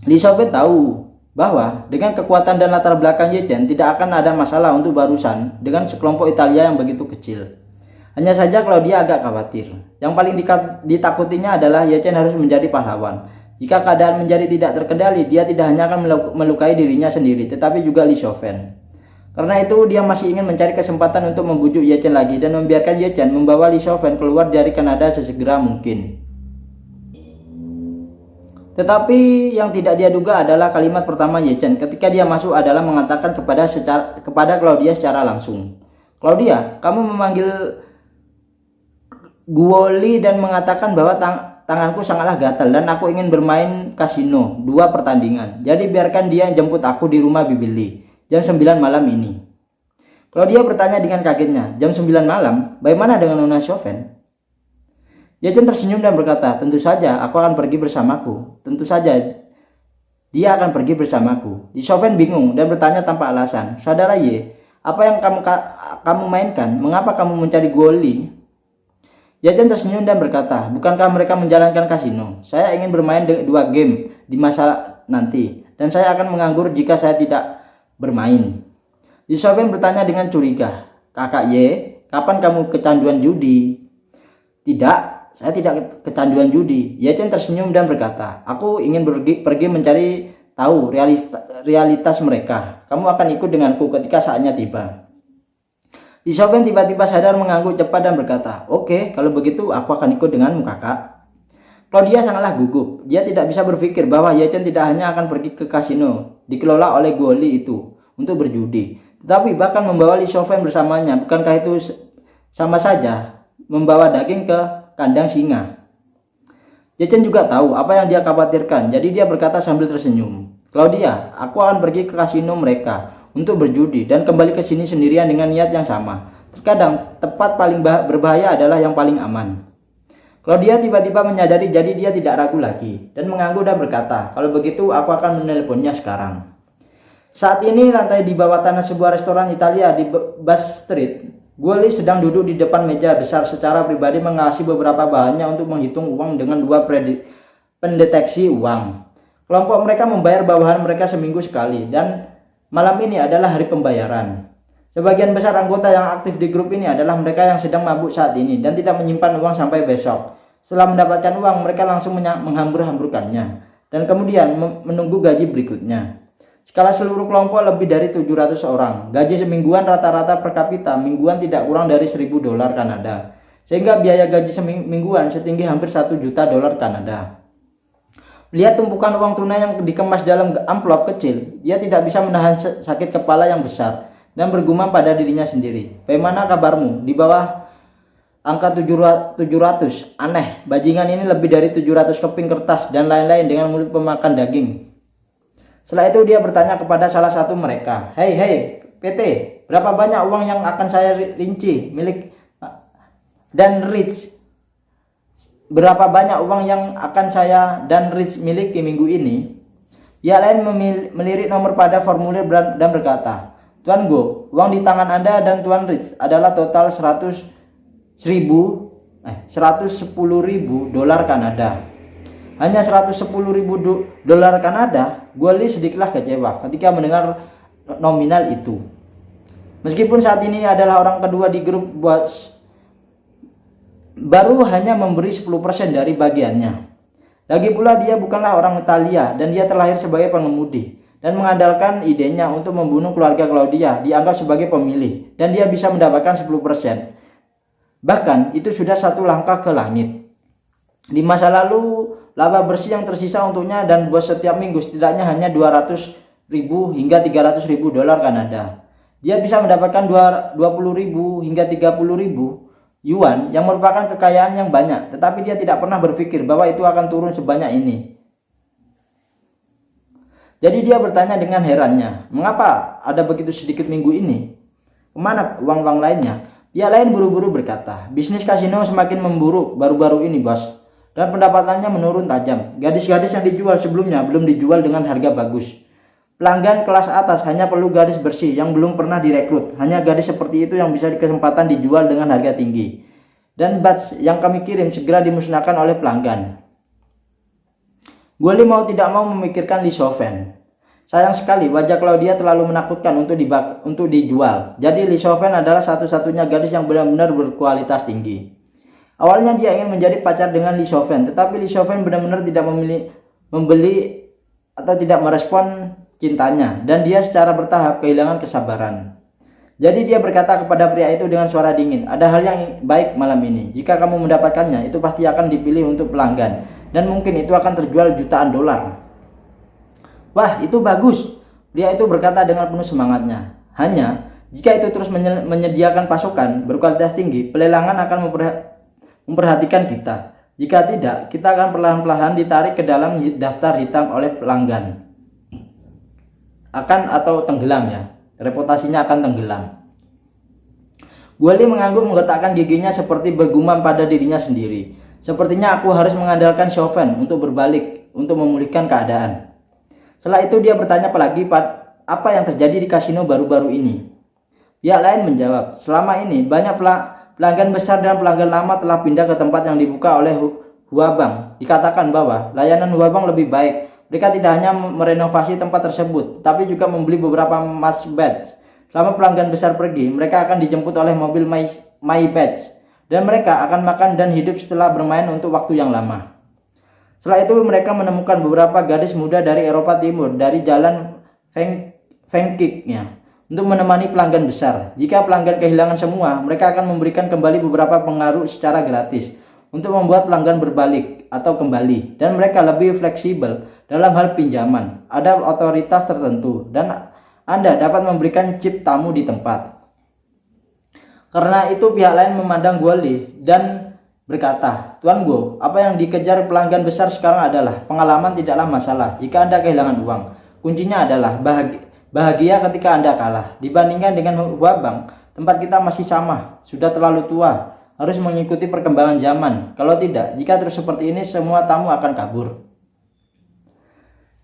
Li Xiaofeng tahu bahwa dengan kekuatan dan latar belakang Ye Chen tidak akan ada masalah untuk barusan dengan sekelompok Italia yang begitu kecil. Hanya saja Claudia agak khawatir. Yang paling ditakutinya adalah Ye Chen harus menjadi pahlawan. Jika keadaan menjadi tidak terkendali, dia tidak hanya akan melukai dirinya sendiri, tetapi juga Li Xiaofeng. Karena itu dia masih ingin mencari kesempatan untuk membujuk Ye Chen lagi dan membiarkan Ye Chen membawa Li Xiaofeng keluar dari Kanada sesegera mungkin. Tetapi yang tidak dia duga adalah kalimat pertama Ye Chen ketika dia masuk adalah mengatakan kepada Claudia secara langsung. Claudia, kamu memanggil Guoli dan mengatakan bahwa tanganku sangatlah gatal dan aku ingin bermain kasino 2 pertandingan. Jadi biarkan dia jemput aku di rumah Bibi Li jam 9 malam ini. Claudia bertanya dengan kagetnya, jam 9 malam? Bagaimana dengan Nona Xiaofeng? Ye Chen tersenyum dan berkata, tentu saja aku akan pergi bersamaku. Tentu saja dia akan pergi bersamaku. Li Xiaofeng bingung dan bertanya tanpa alasan, saudara Ye, apa yang kamu mainkan? Mengapa kamu mencari Guoli? Ye Chen tersenyum dan berkata, bukankah mereka menjalankan kasino? Saya ingin bermain 2 game di masa nanti dan saya akan menganggur jika saya tidak bermain. Li Xiaofeng bertanya dengan curiga, kakak Ye, kapan kamu kecanduan judi? Tidak. Saya tidak kecanduan judi. Ye Chen tersenyum dan berkata, aku ingin pergi mencari tahu realitas mereka. Kamu akan ikut denganku ketika saatnya tiba. Li Xiaofeng tiba-tiba sadar mengangguk cepat dan berkata, oke, kalau begitu aku akan ikut denganmu kakak. Claudia sangatlah gugup. Dia tidak bisa berpikir bahwa Ye Chen tidak hanya akan pergi ke kasino dikelola oleh Guoli itu untuk berjudi, tetapi bahkan membawa Li Xiaofeng bersamanya. Bukankah itu sama saja membawa daging ke kandang singa? Ye Chen juga tahu apa yang dia khawatirkan, jadi dia berkata sambil tersenyum, Claudia, aku akan pergi ke kasino mereka untuk berjudi dan kembali ke sini sendirian dengan niat yang sama. Terkadang tempat paling berbahaya adalah yang paling aman. Claudia tiba-tiba menyadari, jadi dia tidak ragu lagi dan mengangguk dan berkata, kalau begitu aku akan menelponnya sekarang. Saat ini lantai di bawah tanah sebuah restoran Italia di Bass Street, Guoli sedang duduk di depan meja besar secara pribadi mengawasi beberapa bahannya untuk menghitung uang dengan 2 pendeteksi uang. Kelompok mereka membayar bawahan mereka seminggu sekali dan malam ini adalah hari pembayaran. Sebagian besar anggota yang aktif di grup ini adalah mereka yang sedang mabuk saat ini dan tidak menyimpan uang sampai besok. Setelah mendapatkan uang, mereka langsung menghambur-hamburkannya dan kemudian menunggu gaji berikutnya. Skala seluruh kelompok lebih dari 700 orang. Gaji semingguan rata-rata per kapita mingguan tidak kurang dari $1.000 Kanada. Sehingga biaya gaji semingguan setinggi hampir $1 juta Kanada. Melihat tumpukan uang tunai yang dikemas dalam amplop kecil, dia tidak bisa menahan sakit kepala yang besar dan bergumam pada dirinya sendiri. Bagaimana kabarmu? Di bawah angka 700. Aneh, bajingan ini lebih dari 700 keping kertas dan lain-lain dengan mulut pemakan daging. Setelah itu dia bertanya kepada salah satu mereka, Hei PT, berapa banyak uang yang akan saya rinci milik dan Rich? Berapa banyak uang yang akan saya dan Rich miliki minggu ini? Pihak lain melirik nomor pada formulir dan berkata, Tuan Go, uang di tangan Anda dan Tuan Rich adalah total $110.000 Kanada. Hanya $110.000 Kanada. Guoli sedikitlah kecewa ketika mendengar nominal itu. Meskipun saat ini adalah orang kedua di grup bos, baru hanya memberi 10% dari bagiannya. Lagi pula dia bukanlah orang Italia dan dia terlahir sebagai pengemudi dan mengandalkan idenya untuk membunuh keluarga Claudia dianggap sebagai pemilih dan dia bisa mendapatkan 10%. Bahkan itu sudah satu langkah ke langit. Di masa lalu, laba bersih yang tersisa untuknya dan bos setiap minggu setidaknya hanya $200.000 hingga $300.000 Kanada. Dia bisa mendapatkan 20.000 hingga 30.000 yuan yang merupakan kekayaan yang banyak, tetapi dia tidak pernah berpikir bahwa itu akan turun sebanyak ini. Jadi dia bertanya dengan herannya, mengapa ada begitu sedikit minggu ini? Kemana uang-uang lainnya? Pihak lain buru-buru berkata, bisnis kasino semakin memburuk baru-baru ini bos, dan pendapatannya menurun tajam. Gadis-gadis yang dijual sebelumnya belum dijual dengan harga bagus. Pelanggan kelas atas hanya perlu gadis bersih yang belum pernah direkrut. Hanya gadis seperti itu yang bisa kesempatan dijual dengan harga tinggi. Dan badge yang kami kirim segera dimusnahkan oleh pelanggan. Guoli mau tidak mau memikirkan Li Shoufen. Sayang sekali wajah Claudia terlalu menakutkan untuk dijual. Jadi Li Shoufen adalah satu-satunya gadis yang benar-benar berkualitas tinggi. Awalnya dia ingin menjadi pacar dengan Li Shoufen, tetapi Li Shoufen benar-benar tidak membeli atau tidak merespon cintanya, dan dia secara bertahap kehilangan kesabaran. Jadi dia berkata kepada pria itu dengan suara dingin, ada hal yang baik malam ini. Jika kamu mendapatkannya, itu pasti akan dipilih untuk pelanggan, dan mungkin itu akan terjual jutaan dolar. Wah, itu bagus, pria itu berkata dengan penuh semangatnya. Hanya, jika itu terus menyediakan pasokan berkualitas tinggi, pelelangan akan memperhatikan kita. Jika tidak, kita akan perlahan-lahan ditarik ke dalam daftar hitam oleh pelanggan. Atau tenggelam ya. Reputasinya akan tenggelam. Guoli mengangguk menggetakkan giginya seperti bergumam pada dirinya sendiri. Sepertinya aku harus mengandalkan Shoufen untuk berbalik, untuk memulihkan keadaan. Setelah itu dia bertanya lagi apa yang terjadi di kasino baru-baru ini. Pihak lain menjawab, selama ini banyak pelanggan besar dan pelanggan lama telah pindah ke tempat yang dibuka oleh Huabang. Dikatakan bahwa layanan Huabang lebih baik. Mereka tidak hanya merenovasi tempat tersebut, tapi juga membeli beberapa match badge. Selama pelanggan besar pergi, mereka akan dijemput oleh mobil My Badge, dan mereka akan makan dan hidup setelah bermain untuk waktu yang lama. Setelah itu mereka menemukan beberapa gadis muda dari Eropa Timur dari jalan Fengkiknya untuk menemani pelanggan besar. Jika pelanggan kehilangan semua, mereka akan memberikan kembali beberapa pengaruh secara gratis untuk membuat pelanggan berbalik atau kembali, dan mereka lebih fleksibel dalam hal pinjaman. Ada otoritas tertentu dan Anda dapat memberikan chip tamu di tempat. Karena itu pihak lain memandang Guoli dan berkata, Tuan Go, apa yang dikejar pelanggan besar sekarang adalah pengalaman tidaklah masalah jika Anda kehilangan uang. Kuncinya adalah bahagia ketika Anda kalah. Dibandingkan dengan Huabang, tempat kita masih sama, sudah terlalu tua, harus mengikuti perkembangan zaman. Kalau tidak, jika terus seperti ini, semua tamu akan kabur.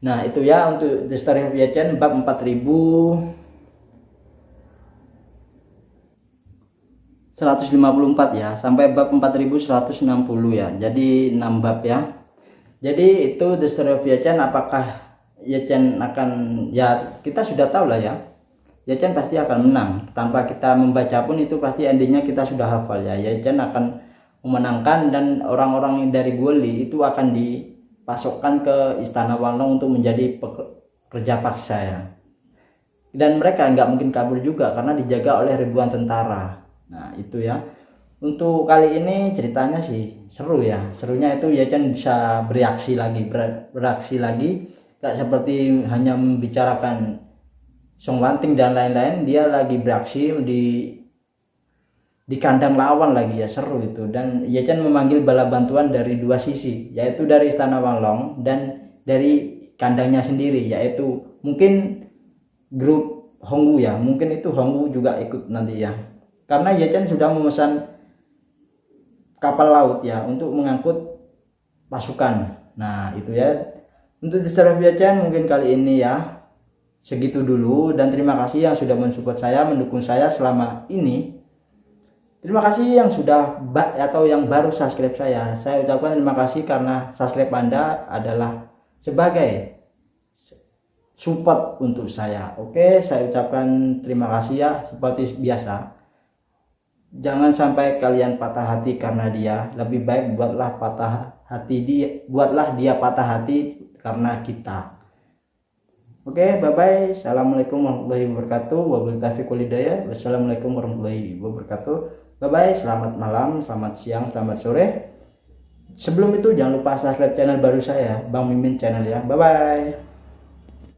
Nah, itu ya untuk The Story of Ye Chen bab 4154 ya, sampai bab 4160 ya. Jadi 6 bab ya. Jadi itu The Story of Ye Chen. Apakah Ye Chen akan, ya kita sudah tahu lah ya, Ye Chen pasti akan menang. Tanpa kita membaca pun itu pasti endingnya kita sudah hafal ya. Ye Chen akan memenangkan, dan orang-orang dari Guoli itu akan dipasokkan ke Istana Wanglong untuk menjadi pekerja paksa ya. Dan mereka nggak mungkin kabur juga karena dijaga oleh ribuan tentara. Nah itu ya. Untuk kali ini ceritanya sih seru ya. Serunya itu Ye Chen bisa beraksi lagi. Gak seperti hanya membicarakan Song Wanting dan lain-lain, dia lagi beraksi di kandang lawan lagi ya, seru itu. Dan Ye Chen memanggil bala bantuan dari dua sisi, yaitu dari Istana Wanglong dan dari kandangnya sendiri, yaitu mungkin grup Hongwu ya, mungkin itu Hongwu juga ikut nanti ya, karena Ye Chen sudah memesan kapal laut ya untuk mengangkut pasukan. Nah itu ya untuk The Story of Ye Chen mungkin kali ini ya segitu dulu, dan terima kasih yang sudah mensupport saya, mendukung saya selama ini. Terima kasih yang sudah atau yang baru subscribe saya. Saya ucapkan terima kasih karena subscribe Anda adalah sebagai support untuk saya. Oke, saya ucapkan terima kasih ya, seperti biasa. Jangan sampai kalian patah hati karena dia. Lebih baik buatlah dia patah hati karena kita. Oke, bye bye. Assalamualaikum warahmatullahi wabarakatuh. Wabillahi taufiq wal hidayah. Wassalamualaikum warahmatullahi wabarakatuh. Bye bye. Selamat malam, selamat siang, selamat sore. Sebelum itu jangan lupa subscribe channel baru saya, Bang Mimin Channel ya. Bye bye.